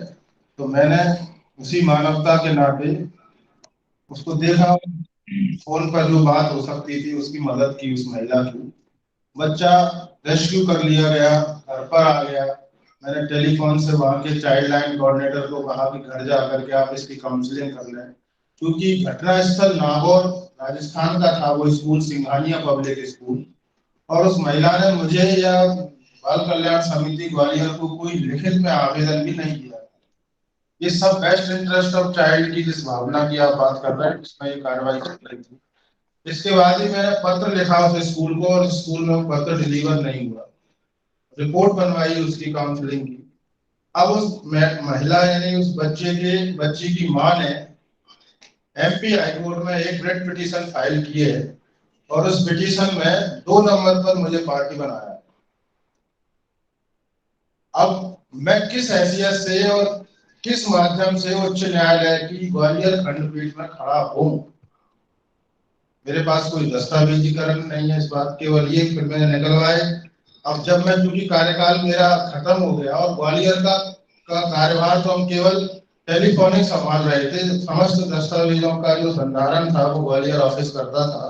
तो मैंने उसी मानवता के नाते उसको देखा फोन पर जो बात हो सकती थी उसकी मदद की उस महिला की। बच्चा रेस्क्यू कर लिया गया, घर पर आ गया। मैंने टेलीफोन से वहां के चाइल्ड लाइन कोऑर्डिनेटर को कहा कि घर जाकर के आप इसकी काउंसलिंग कर लें, क्योंकि घटना स्थल नागौर राजस्थान का था, वो स्कूल सिंघानिया पब्लिक स्कूल, और उस महिला ने मुझे या बाल कल्याण समिति ग्वालियर को कोई लिखित में आवेदन भी नहीं दिया। ये सब बेस्ट इंटरेस्ट ऑफ चाइल्ड की जिस भावना की आप बात कर रहे हैं, इसमें ये कार्रवाई चल रही थी। इसके बाद ही मैंने पत्र लिखा उस स्कूल को, और स्कूल में पत्र डिलीवर नहीं हुआ। रिपोर्ट बनवाई उसकी काउंसलिंग की। अब उस महिला यानी उस बच्ची की मां ने एमपी हाईकोर्ट में एक रेड पिटीशन फाइल की है, और उस पिटीशन में 2 नंबर पर मुझे पार्टी बनाया। अब मैं किस हैसियत से और किस माध्यम से उच्च न्यायालय की ग्वालियर खंडपीठ में खड़ा हूं? मेरे पास कोई दस्तावेजीकरण नहीं है इस बात, केवल ये फिर मैंने निकलवाए। अब जब मैं, चूंकि कार्यकाल मेरा खत्म हो गया और ग्वालियर का कार्यभार तो हम केवल टेलीफोनिक संभाल रहे थे, समस्त दस्तावेजों का जो भंडारण था वो ग्वालियर ऑफिस करता था।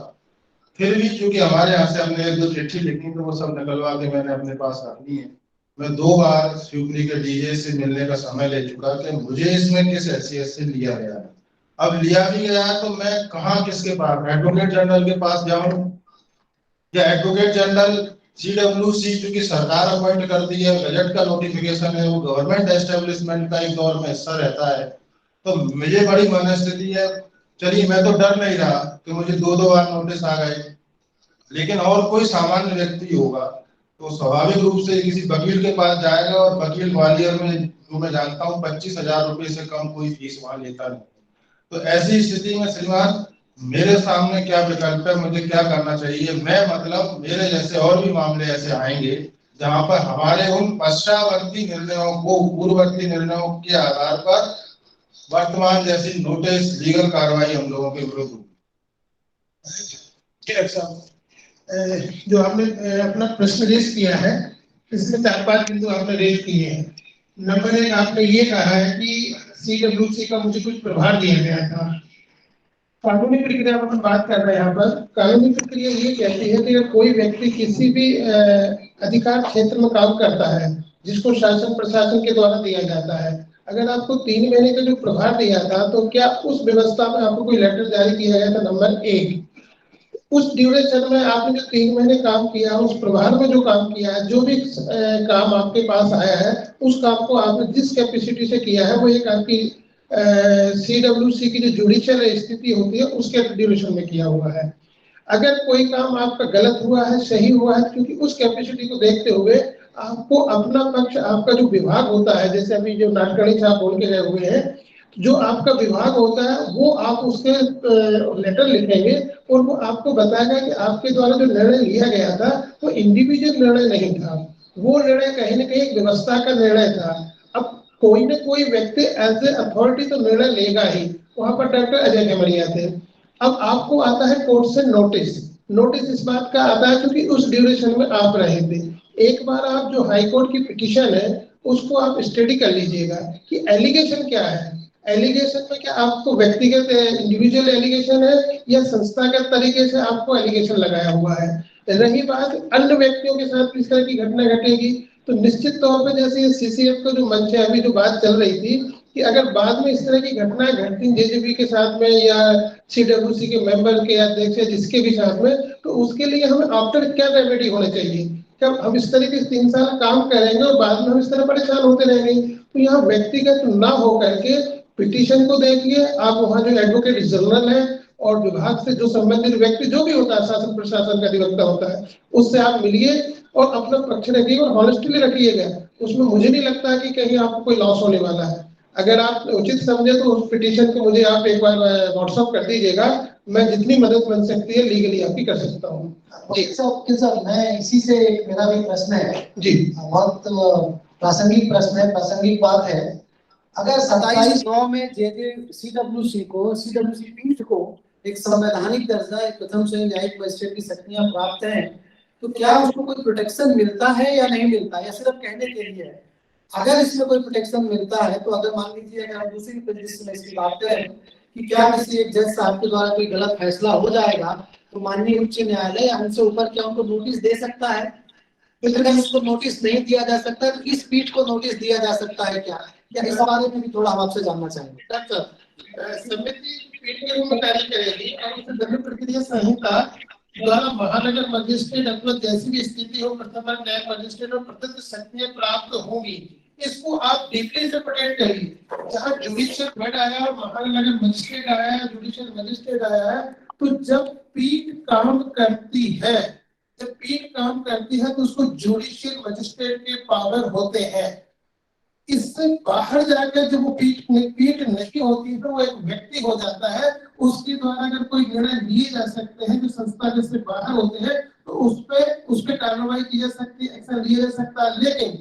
फिर भी चूंकि हमारे यहाँ से हमने 1-2 चिट्ठी लिखी तो वो सब निकलवा के मैंने अपने पास रखनी है। मैं 2 बार शिवपुरी के डीजे से मिलने का समय ले चुका कि मुझे इसमें किस हैसियत से लिया गया है। अब लिया भी गया तो मैं कहाँ किसके पास, एडवोकेट जनरल के पास जाऊं, या एडवोकेट जनरल CWC चूंकि सरकार अपॉइंट करती है, बजट का नोटिफिकेशन है, वो गवर्नमेंट एस्टेब्लिशमेंट का एक दौर में हिस्सा रहता है। तो मुझे बड़ी मनस्थिति है। चलिए, मैं तो डर नहीं रहा कि मुझे 2-2 बार नोटिस आ गए, लेकिन और कोई सामान्य व्यक्ति होगा तो स्वाभाविक रूप से किसी वकील के पास जाएगा, और वकील ग्वालियर में जो मैं जानता हूँ 25,000 रुपए से कम कोई फीस वहां लेता नहीं। तो ऐसी स्थिति में श्रीमान मेरे सामने क्या विकल्प है, मुझे क्या करना चाहिए? मैं मतलब मेरे जैसे और भी मामले ऐसे आएंगे जहां पर हमारे उन पश्चावर्ती निर्णयों को पूर्ववर्ती निर्णयों के आधार पर वर्तमान जैसी नोटिस लीगल कार्रवाई हम लोगों के विरुद्ध होगी। जो आपने अपना प्रश्न रेज किया है, इसमें 4-5 बिंदु आपने रेज किए हैं। नंबर 1, आपने ये कहा है कि CWC का मुझे कुछ प्रभार दिया गया था। कानूनी प्रक्रिया पर बात कर रहे हैं यहाँ पर। कानूनी प्रक्रिया ये कहती है कि अगर कोई व्यक्ति किसी भी अधिकार क्षेत्र में काम करता है जिसको शासन प्रशासन के द्वारा दिया जाता है, अगर आपको 3 महीने का जो प्रभार दिया था तो क्या उस व्यवस्था में आपको कोई लेटर जारी किया गया था? नंबर 1, उस ड्यूरेशन में आपने जो 3 महीने काम किया, उस प्रभार में जो काम किया है, जो भी काम आपके पास आया है, उस काम को आपने जिस कैपेसिटी से किया है वो एक आपकी CWC की जो जुडिशियल स्थिति होती है उसके ड्यूरेशन में किया हुआ है। अगर कोई काम आपका गलत हुआ है, सही हुआ है, क्योंकि उस कैपेसिटी को देखते हुए आपको अपना पक्ष, आपका जो विभाग होता है, जैसे अभी जो नाटकड़ी साहब बोल के गए हुए हैं, जो आपका विभाग होता है वो आप उसके लेटर लिखेंगे और वो आपको बताएगा कि आपके द्वारा जो निर्णय लिया गया था वो इंडिविजुअल निर्णय नहीं था, वो निर्णय कहीं ना कहीं एक व्यवस्था का निर्णय था। अब कोई न कोई व्यक्ति एज ए अथॉरिटी तो निर्णय लेगा ही। वहां पर डॉक्टर अजय जमरिया थे। अब आपको आता है कोर्ट से नोटिस। नोटिस इस बात का आता है क्योंकि उस ड्यूरेशन में आप रहे थे। एक बार आप जो हाई कोर्ट की पिटीशन है उसको आप स्टडी कर लीजिएगा कि एलिगेशन क्या है। एलिगेशन में क्या आपको व्यक्तिगत इंडिविजुअल एलिगेशन है या संस्थागत तरीके से आपको एलिगेशन लगाया हुआ है। रही बात अन्य व्यक्तियों के साथ किस तरह की घटना घटेगी, तो निश्चित तौर पे जैसे ये CCF का जो मंच है, अभी जो बात चल रही थी कि अगर बाद में इस तरह की घटनाएं घटती JJB के साथ में या CWC के मेंबर के या अध्यक्ष जिसके भी साथ में, तो उसके लिए हमें आफ्टर क्या रेमेडी होने चाहिए। क्या हम इस तरीके से 3 साल काम करेंगे और बाद में हम इस तरह परेशान होते रहेंगे? तो यहाँ व्यक्तिगत ना हो करके पिटीशन को देखिए, आप वहाँ जो एडवोकेट जनरल है और विभाग से जो संबंधित व्यक्ति जो भी होता है, शासन प्रशासन का अधिवक्ता होता है, उससे आप मिलिए और अपना पक्ष रखिए और हॉनेस्टली रखिएगा। उसमें मुझे नहीं लगता कि कहीं आपको कोई लॉस होने वाला है। अगर आप उचित समझे तो उस पिटीशन को मुझे आप एक बार व्हाट्सएप कर दीजिएगा, मैं जितनी मदद बन सकती है लीगली आपकी कर सकता हूँ। जी सर, मैं इसी से मेरा भी प्रश्न है जी, बहुत प्रासंगिक प्रश्न है, प्रासंगिक बात है। अगर 27/9 में CWC पीठ को एक संवैधानिक दर्जा, एक प्रथम श्रेणी न्यायिक मजिस्ट्रेट की शक्तियां प्राप्त हैं, तो क्या उसको कोई प्रोटेक्शन मिलता है या नहीं मिलता, या सिर्फ कहने के लिए है? अगर इसमें कोई प्रोटेक्शन मिलता है तो अगर मान लीजिए अगर हम दूसरी पोजीशन में इसकी बात करें कि क्या किसी एक जज साहब के द्वारा कोई गलत फैसला हो जाएगा तो माननीय उच्च न्यायालय या हमसे ऊपर क्या उनको नोटिस दे सकता है? तो अगर उसको नोटिस नहीं दिया जा सकता तो इस पीठ को नोटिस दिया जा सकता है क्या? इस बारे में भी थोड़ा हम आपसे जानना चाहेंगे। समिति पीठ के रूप में कार्य करेगी और उसे दंड प्रक्रिया संहिता द्वारा महानगर मजिस्ट्रेट अथवा जैसी भी स्थिति हो प्रथम न्याय मजिस्ट्रेट और प्रदत्त शक्तियां प्राप्त होंगी। इसको आप डीपली से पटेट करिए। जहाँ जुडिशियल बेड आया है, महानगर मजिस्ट्रेट आया है, जुडिशियल मजिस्ट्रेट आया है, तो जब पीठ काम करती है, जब पीठ काम करती है तो उसको जुडिशियल मजिस्ट्रेट के पावर होते हैं। इससे बाहर जाकर जब वो पीठ नहीं होती तो वो एक व्यक्ति हो जाता है। उसके द्वारा अगर कोई निर्णय लिए जा सकते हैं जो संस्था से बाहर होते हैं तो उस पे कार्रवाई की जा सकती है, एक्शन लिया जा सकता है। लेकिन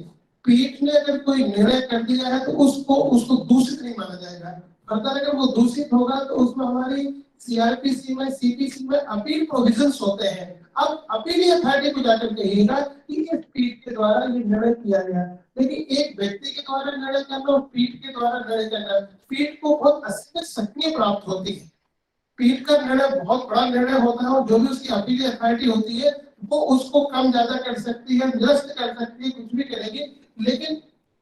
पीठ ने अगर कोई निर्णय कर दिया है तो उसको दूषित नहीं माना जाएगा। अगर वो दूषित होगा तो उसमें हमारी सीआरपीसी में, सीपीसी में अपील प्रोविजंस होते हैं। अब अपील अथॉरिटी को जाकर कहिएगा कि इस पीठ के द्वारा ये निर्णय किया गया, लेकिन एक व्यक्ति के द्वारा निर्णय करना और पीठ के द्वारा निर्णय करना, पीठ को बहुत असीमित शक्तियां प्राप्त होती है। पीठ का निर्णय बहुत बड़ा निर्णय होता है और जो भी उसकी अपील अथॉरिटी होती है वो उसको कम ज्यादा कर सकती है, निरस्त कर सकती है, कुछ भी करेगी। लेकिन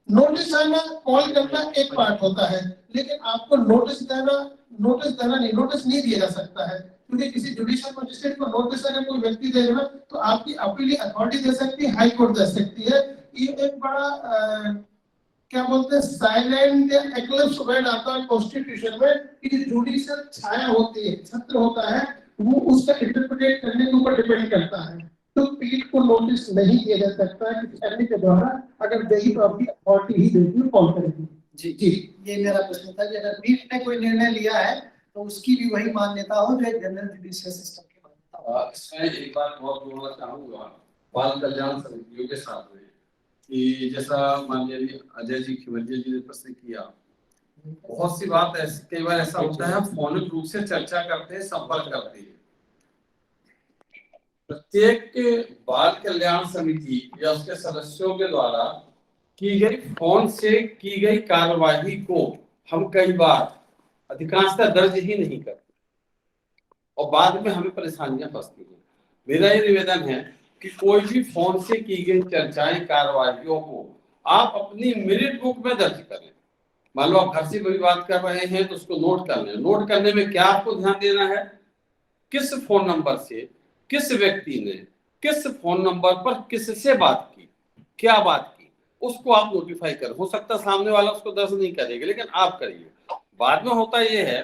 नोटिस आना, कॉल करना एक पार्ट होता है, लेकिन आपको नोटिस देना नहीं, नोटिस नहीं दिया जा सकता है। क्योंकि किसी जुडिशियल मजिस्ट्रेट को नोटिस अगर कोई व्यक्ति देगा तो आपकी अपील अथॉरिटी दे सकती है, हाई कोर्ट दे सकती है। ये एक बड़ा क्या बोलते हैं साइलेंट एक्लिप्स वर्ड आता है कॉन्स्टिट्यूशन में कि जुडिशियल छाया होती है, छत्र होता है, वो उसका इंटरप्रेट करने के ऊपर डिपेंड करता है। तो पीठ को नोटिस नहीं दिया जा सकता है किसी अन्य के द्वारा, अगर देगी तो आपकी अथॉरिटी ही देगी, कॉल करेगी। जी जी, ये मेरा प्रश्न था कि अगर पीठ ने कोई निर्णय लिया है तो उसकी भी वही मान्यता हो जो एक जनरल जुडिशियल सिस्टम की मान्यता हो। इसमें एक बात बहुत जोड़ना चाहूंगा बाल कल्याण समितियों के साथ में कि जैसा माननीय अजय जी खिमरिया जी ने प्रश्न किया, बहुत सी बात ऐसी कई बार ऐसा होता है हम मौलिक रूप से चर्चा करते हैं, संपर्क करते हैं। प्रत्येक बाल कल्याण समिति या उसके सदस्यों के द्वारा की गई फोन से की गई कार्यवाही को हम कई बार अधिकांशतः दर्ज ही नहीं करते और बाद में हमें परेशानियां फंसती हैं। मेरा ये निवेदन है कि कोई भी फोन से की गई चर्चाएं, कार्यवाहियों को आप अपनी मिनट बुक में दर्ज करें। मान लो आप घर से कोई बात कर रहे हैं तो उसको नोट कर लें। नोट करने में क्या आपको ध्यान देना है, किस फोन नंबर से किस व्यक्ति ने किस फोन नंबर पर किससे बात की, क्या बात की, उसको आप नोटिफाई करें। हो सकता है सामने वाला उसको दर्ज नहीं करेगा, लेकिन आप करिए। बाद में होता यह है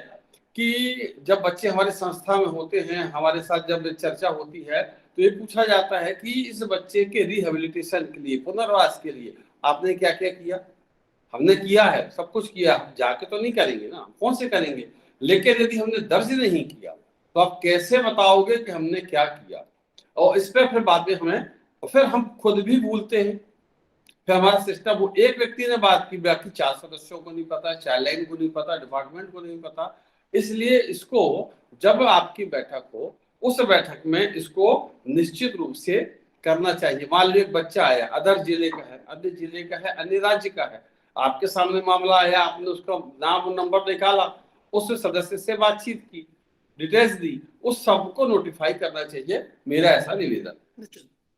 कि जब बच्चे हमारे संस्था में होते हैं, हमारे साथ जब चर्चा होती है तो ये पूछा जाता है कि इस बच्चे के रिहेबिलिटेशन के लिए, पुनर्वास के लिए आपने क्या क्या किया। हमने किया है, सब कुछ किया, जाके तो नहीं करेंगे ना, कौन से करेंगे। लेकिन यदि हमने दर्ज नहीं किया तो आप कैसे बताओगे कि हमने क्या किया। और इस पर फिर बाद में हमें, फिर हम खुद भी भूलते हैं। फिर हमारा सिस्टम, वो एक व्यक्ति ने बात की, बाकी 4 सदस्यों को नहीं पता, चाइल्ड लाइन को नहीं पता, डिपार्टमेंट को नहीं पता। इसलिए इसको जब आपकी बैठक हो उस बैठक में इसको निश्चित रूप से करना चाहिए। मान लीजिए एक बच्चा आया, अदर जिले का है, अन्य जिले का है, अन्य राज्य का है, आपके सामने मामला आया, आपने उसका नाम और नंबर निकाला, उस सदस्य से बातचीत की, डिटेल्स दी, उस सबको नोटिफाई करना चाहिए। मेरा ऐसा निवेदन।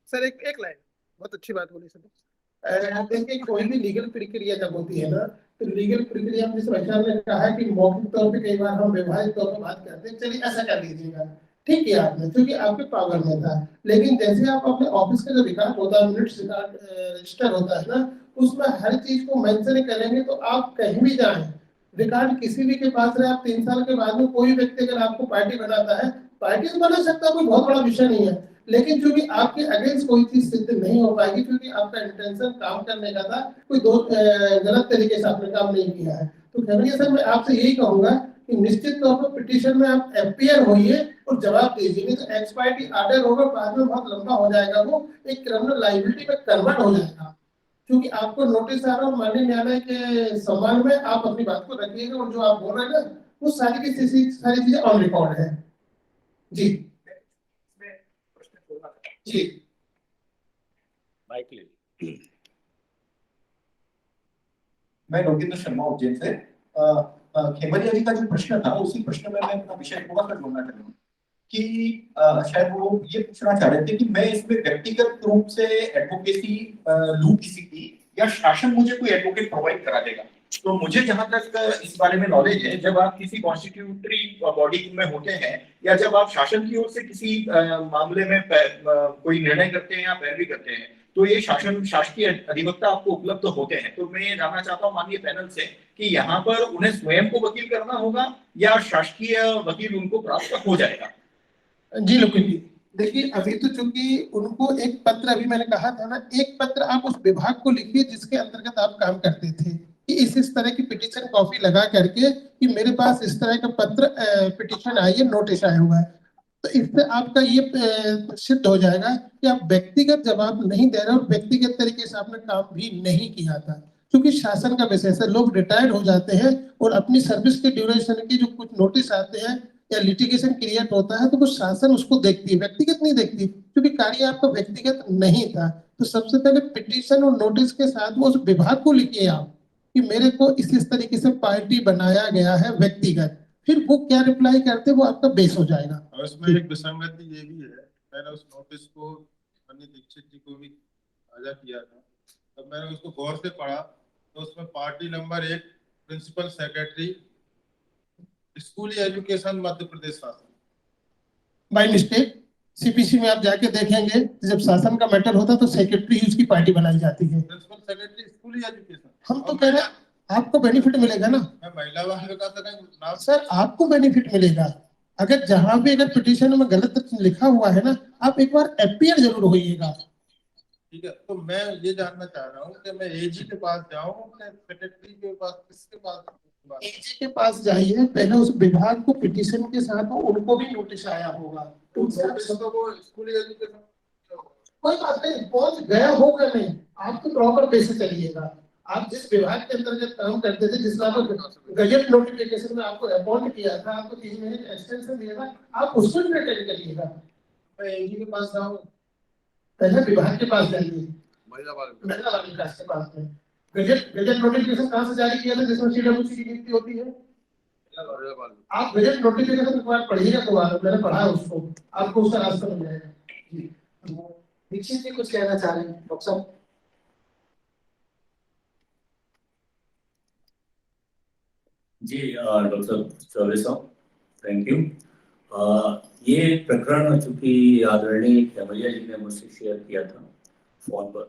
सर एक लाइन, बहुत अच्छी बात बोली सर। आप देखिए कोई भी लीगल प्रक्रिया जब होती है ना, तो लीगल प्रक्रिया में जिस भाषा में कहा है कि मौखिक तौर पे कई बार हम व्यवहारिक तौर पे बात करते हैं, चलिए ऐसा कर लीजिएगा, ठीक है आपने, क्योंकि आपके पावर में था। लेकिन जैसे आप अपने ऑफिस का जो रिकॉर्ड होता है, मिनट्स रिकॉर्ड रजिस्टर होता है ना, उसमें हर चीज को मेंशन करेंगे तो आप कहीं भी जाएं, रिकॉर्ड किसी भी के पास रहे, आप 3 साल के बाद में कोई व्यक्ति अगर आपको पार्टी बनाता है, पार्टी तो बना सकता है, कोई बहुत बड़ा विषय नहीं है। लेकिन क्योंकि आपके अगेंस्ट कोई चीज सिद्ध नहीं हो पाएगी, क्योंकि आपका इंटेंशन काम करने का था, कोई गलत तरीके से आपने काम नहीं किया है। तो खैरिया सर, मैं आपसे यही कहूंगा कि निश्चित तौर पर पिटीशन में आप अपीयर होइए और जवाब दीजिए। तो एक्सपायरी आर्डर होगा, बाद में बहुत लंबा हो जाएगा, वो एक क्रिमिनल लायबिलिटी में कन्वर्ट हो जाएगा। क्योंकि आपको नोटिस आ रहा है, माननीय न्यायालय के सम्मान में आप अपनी बात को रखिएगा, और जो आप बोल रहे हैं ना, वो सारी की सारी चीजें ऑन रिकॉर्ड है। जी जी, माइक ले। मैं योगेंद्र शर्मा उज्जैन से। खेमरिया जी का जो प्रश्न था उसी प्रश्न में मैं अपना विषय थोड़ा सा जोड़ना चाहूंगा कि शायद वो ये पूछना चाह रहे थे कि मैं इसमें व्यक्तिगत रूप से एडवोकेसी लूं किसी की, या शासन मुझे कोई एडवोकेट प्रोवाइड करा देगा। तो मुझे जहां तक इस बारे में नॉलेज है, जब आप किसी कॉन्स्टिट्यूटरी बॉडी में होते हैं या जब आप शासन की ओर से किसी मामले में कोई निर्णय करते हैं या पैरवी करते हैं, तो ये शासकीय अधिवक्ता आपको उपलब्ध होते हैं। तो मैं जानना चाहता हूँ माननीय पैनल से कि यहाँ पर उन्हें स्वयं को वकील करना होगा या शासकीय वकील उनको प्राप्त हो जाएगा? जी लोकेश जी, देखिए अभी तो चूंकि उनको एक पत्र, अभी मैंने कहा था ना, एक पत्र आप उस विभाग को लिखिए जिसके अंतर्गत आप काम करते थे कि इस तरह की पिटीशन कॉपी लगा करके कि मेरे पास इस तरह का पत्र पिटीशन आई है, नोटिस आया हुआ है। तो इससे आपका ये सिद्ध हो जाएगा कि आप व्यक्तिगत जवाब नहीं दे रहे और व्यक्तिगत तरीके से आपने काम भी नहीं किया था। क्योंकि शासन का विषय है, लोग रिटायर्ड हो जाते हैं और अपनी सर्विस के ड्यूरेशन की जो कुछ नोटिस आते हैं या लिटिगेशन क्रिएट होता है तो वो शासन उसको देखती है, व्यक्तिगत नहीं देखती, क्योंकि कार्य आपका व्यक्तिगत नहीं था। तो सबसे पहले पिटीशन और नोटिस के साथ वो उस विभाग को लिखिए आप कि मेरे को इस तरीके से पार्टी बनाया गया है व्यक्तिगत, फिर वो क्या रिप्लाई करते वो आपका बेस हो जाएगा। और इसमें एक विसंगति ये भी है, मैंने उस नोटिस को माननीय दीक्षित जी को भी साझा किया था, तब मैंने उसको गौर से पढ़ा तो उसमें पार्टी नंबर 1 प्रिंसिपल सेक्रेटरी स्कूली एजुकेशन मध्य प्रदेश शासन, बाय मिस्टेक सीपीसी में आप जाके देखेंगे जब शासन का मैटर होता है तो सेक्रेटरी ही उसकी पार्टी बनाई जाती है। प्रिंसिपल सेक्रेटरी स्कूली एजुकेशन। हम तो कह रहे हैं आपको बेनिफिट मिलेगा ना। मैं महिला विकास का नाम सर आपको बेनिफिट मिलेगा, अगर जहां भी अगर पिटीशन में गलत लिखा हुआ है ना, आप एक बार अपीयर जरूर होइएगा। ठीक है, तो मैं ये जानना चाह रहा हूँ कि मैं एजी के पास जाऊँ या सेक्रेटरी के पास, किसके पास? एजी के पास जाइए, पहले उस विभाग को पिटीशन के साथ उनको भी नोटिस आया होगा, तो वो स्कूली एजुकेशन कोई बात नहीं, पहुंच गया होगा नहीं, आप तो प्रॉपर बेसिस चलिएगा। आप जिस विभाग के अंतर्गत काम करते थे, जिसमें आपको गजट नोटिफिकेशन में आपको अपॉइंट किया था, आपको 3 महीने एक्सटेंशन दिया था, आप उसको भी अटेंड करिएगा। मैं एजी के पास जाऊँ, पहले विभाग के पास जाइए, महिला वाले विकास के पास में। गजट नोटिफिकेशन कहाँ से जारी किया था जिसमें सीडब्ल्यूसी की गिनती होती है? आप गजट नोटिफिकेशन एक बार पढ़िएगा, तो मैंने पढ़ा उसको, आपको उसका रास्ता मिल जाएगा। दीक्षित जी कुछ कहना चाह रहे हैं डॉक्टर साहब? जी डॉक्टर चौबे साहब, थैंक यू। ये प्रकरण चूंकि आदरणीय खेमरिया जी ने मुझसे शेयर किया था फोन पर,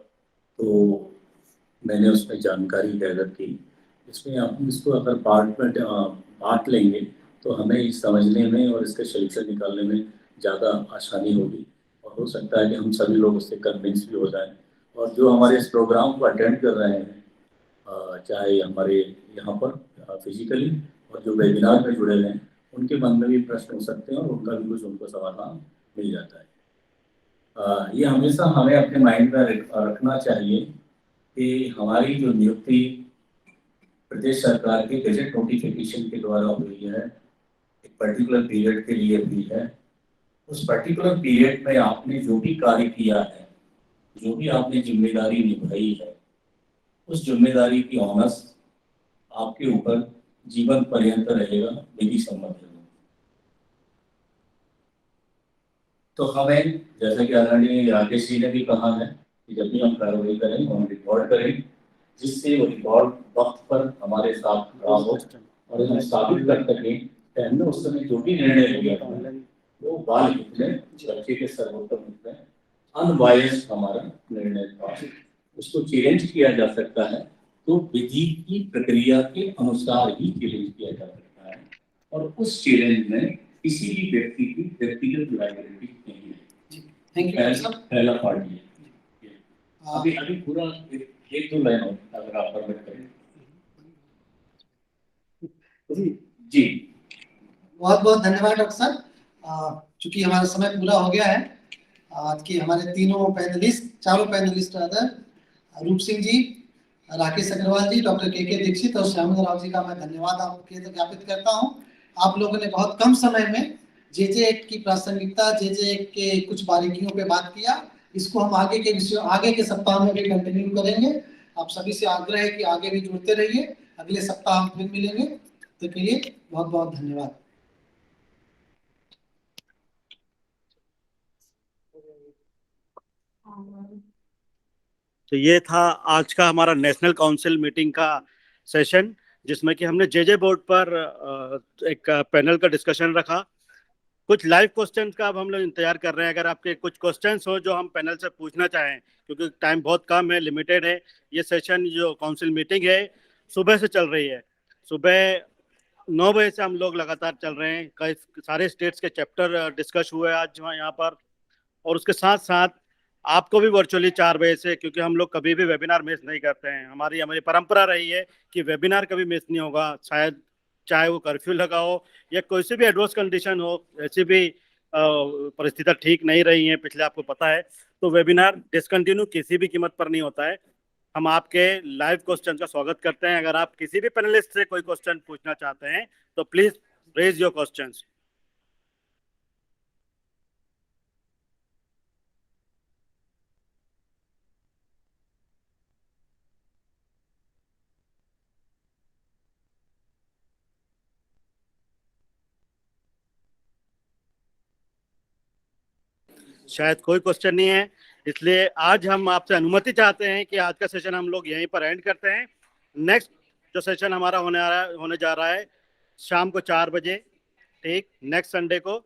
तो मैंने उसमें जानकारी गैदर की। इसमें हम इसको अगर पार्ट में बांट लेंगे तो हमें समझने में और इसके सॉल्यूशन निकालने में ज़्यादा आसानी होगी, और हो सकता है कि हम सभी लोग उससे कन्विंस भी हो जाएं। और जो हमारे इस प्रोग्राम को अटेंड कर रहे हैं, चाहे हमारे यहाँ पर फिजिकली और जो वेबिनार में जुड़े हैं, उनके मन में भी प्रश्न हो सकते हैं और उनका भी कुछ उनको समाधान मिल जाता है। ये हमेशा हमें अपने माइंड में रखना चाहिए कि हमारी जो नियुक्ति प्रदेश सरकार के गजट नोटिफिकेशन के द्वारा हुई है, एक पर्टिकुलर पीरियड के लिए हुई है। उस पर्टिकुलर पीरियड में आपने जो भी कार्य किया है, जो भी आपने जिम्मेदारी निभाई है, उस जिम्मेदारी की ऑनर्स आपके ऊपर जीवन पर्यंत रहेगा, विधि सम्मत है। तो हमें, जैसा कि आदरणीय राकेश जी ने भी कहा है, कि जब भी हम कार्रवाई करें हम रिकॉर्ड करें, जिससे वो रिकॉर्ड वक्त पर हमारे साथ खड़ा हो और हम साबित कर सकें कि हमने उस समय जो भी निर्णय लिया था वो बाल हित में, बच्चे के सर्वोत्तम हित में, अनबायस्ड हमारा निर्णय था। उसको चैलेंज किया जा सकता है तो विधि की प्रक्रिया के अनुसार ही चैलेंज किया जा सकता है, और उस चैलेंज में किसी भी व्यक्ति की व्यक्तिगत लायबिलिटी नहीं है। Thank you. पहला पार्ट ये अभी पूरा एक दो लाइन अगर आप परमिट करें। जी बहुत बहुत धन्यवाद डॉक्टर साहब। चूंकि हमारा समय पूरा हो गया है, आज के हमारे चारों पैनलिस्ट रूप सिंह जी, राकेश अग्रवाल जी, डॉक्टर के दीक्षित और श्यामल राव जी का मैं धन्यवाद आपके ज्ञापित करता हूं। आप लोगों ने बहुत कम समय में जेजे एक्ट की प्रासंगिकता, जेजे एक्ट के कुछ बारीकियों पे बात किया। इसको हम आगे के सप्ताह में भी कंटिन्यू करेंगे। आप सभी से आग्रह है कि आगे भी जुड़ते रहिए। अगले सप्ताह हम फिर मिलेंगे, के लिए बहुत बहुत धन्यवाद। तो ये था आज का हमारा नेशनल काउंसिल मीटिंग का सेशन, जिसमें कि हमने जे बोर्ड पर एक पैनल का डिस्कशन रखा। कुछ लाइव क्वेश्चंस का अब हम लोग इंतजार कर रहे हैं। अगर आपके कुछ क्वेश्चंस हो जो हम पैनल से पूछना चाहें, क्योंकि टाइम बहुत कम है, लिमिटेड है। ये सेशन जो काउंसिल मीटिंग है सुबह से चल रही है। सुबह 9 बजे से हम लोग लगातार चल रहे हैं। कई सारे स्टेट्स के चैप्टर डिस्कस हुए आज यहाँ पर, और उसके साथ साथ आपको भी वर्चुअली 4 बजे से, क्योंकि हम लोग कभी भी वेबिनार मिस नहीं करते हैं। हमारी परंपरा रही है कि वेबिनार कभी मिस नहीं होगा, शायद चाहे वो कर्फ्यू लगा हो या कोई सी भी एडवर्स कंडीशन हो, ऐसी भी परिस्थितियाँ ठीक नहीं रही हैं पिछले, आपको पता है। तो वेबिनार डिसकंटिन्यू किसी भी कीमत पर नहीं होता है। हम आपके लाइव क्वेश्चन का स्वागत करते हैं। अगर आप किसी भी पैनलिस्ट से कोई क्वेश्चन पूछना चाहते हैं तो प्लीज रेज योर क्वेश्चंस। शायद कोई क्वेश्चन नहीं है, इसलिए आज हम आपसे अनुमति चाहते हैं कि आज का सेशन हम लोग यहीं पर एंड करते हैं। नेक्स्ट जो सेशन हमारा होने जा रहा है शाम को 4 बजे, ठीक, नेक्स्ट संडे को।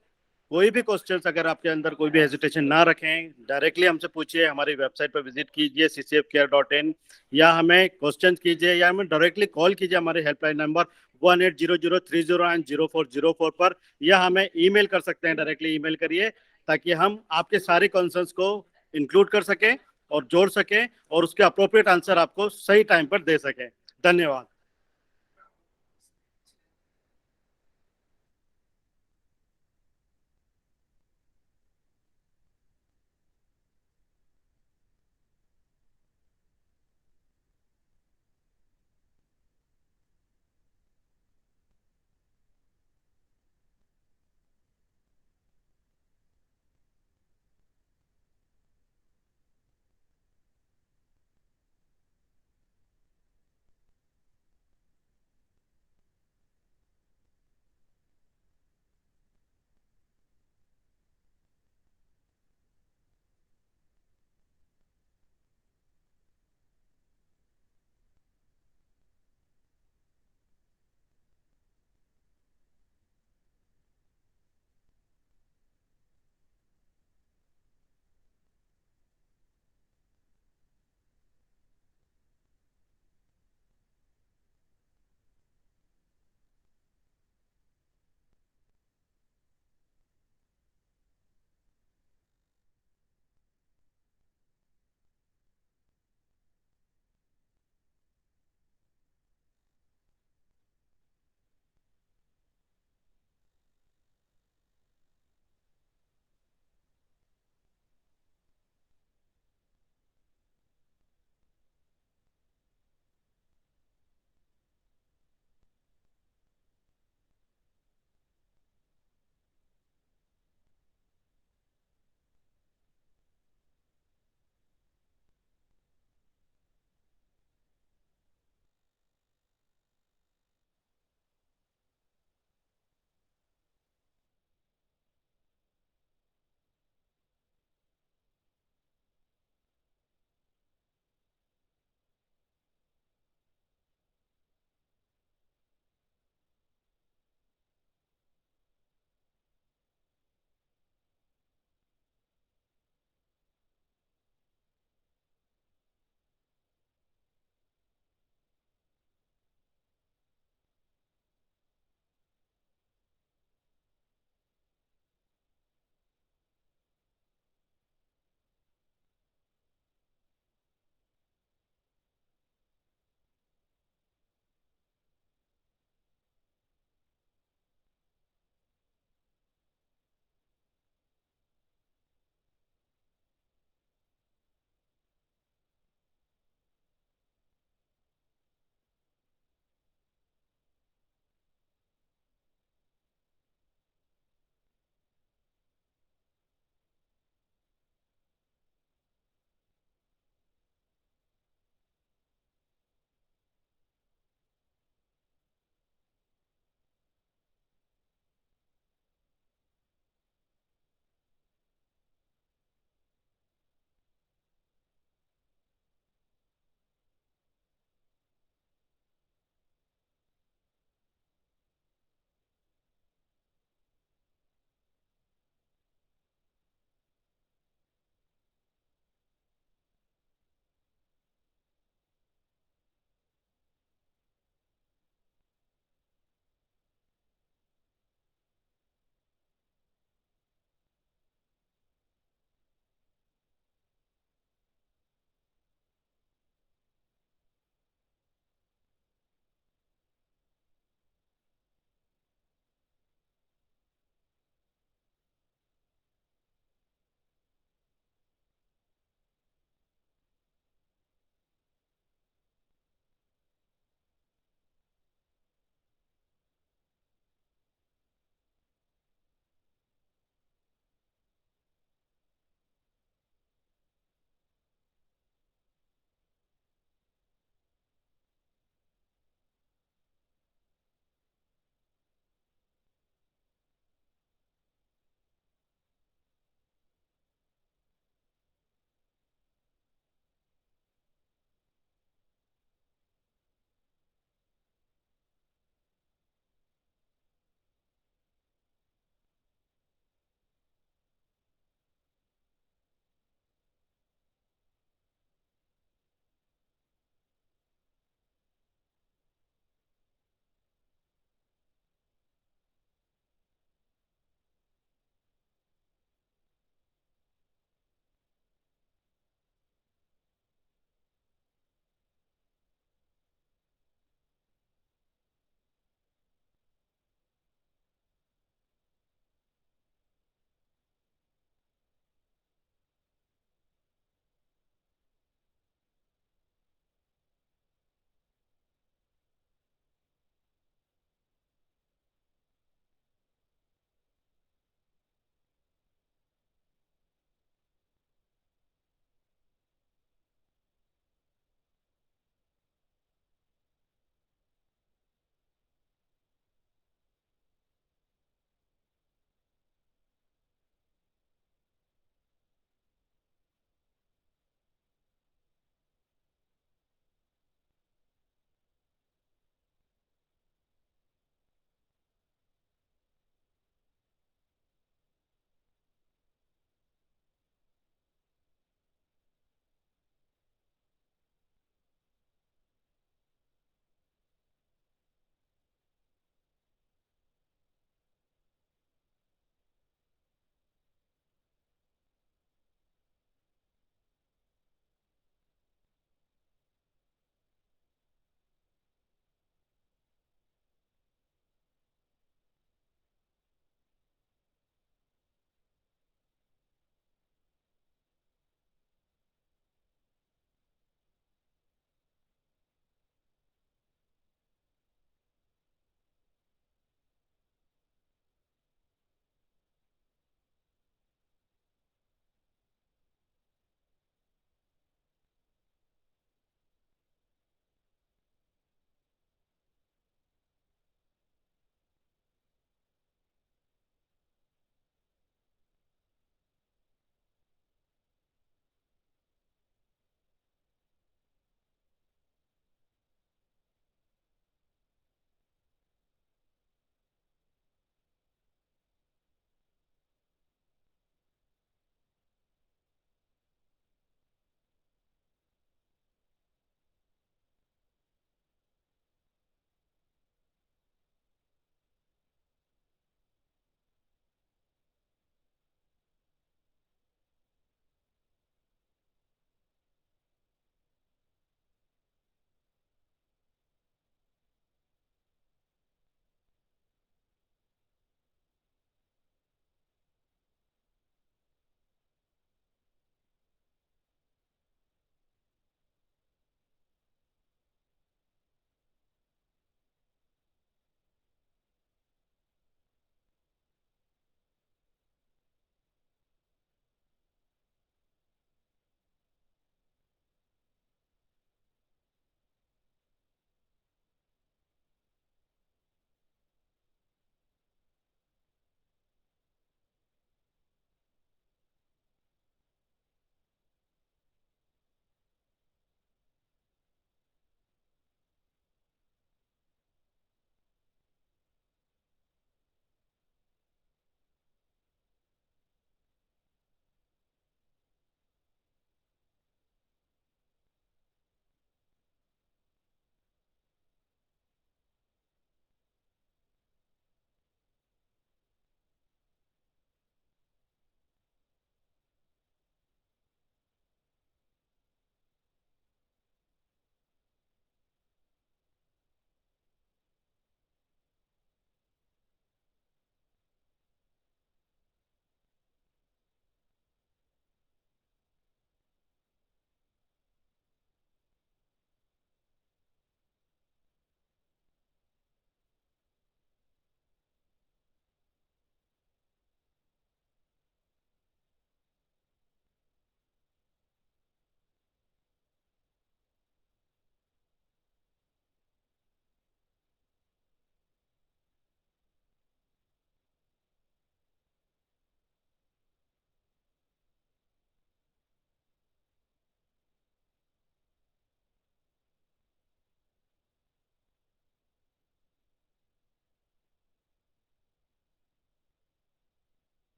कोई भी क्वेश्चंस अगर आपके अंदर कोई भी हेजिटेशन ना रखें, डायरेक्टली हमसे पूछिए। हमारी वेबसाइट पर विजिट कीजिए ccfcare.in, या हमें क्वेश्चंस कीजिए, या हमें डायरेक्टली कॉल कीजिए हमारे हेल्पलाइन नंबर 180030900404 पर, या हमें ईमेल कर सकते हैं। डायरेक्टली ईमेल करिए ताकि हम आपके सारे कंसर्न्स को इंक्लूड कर सकें और जोड़ सकें और उसके अप्रोप्रिएट आंसर आपको सही टाइम पर दे सकें। धन्यवाद।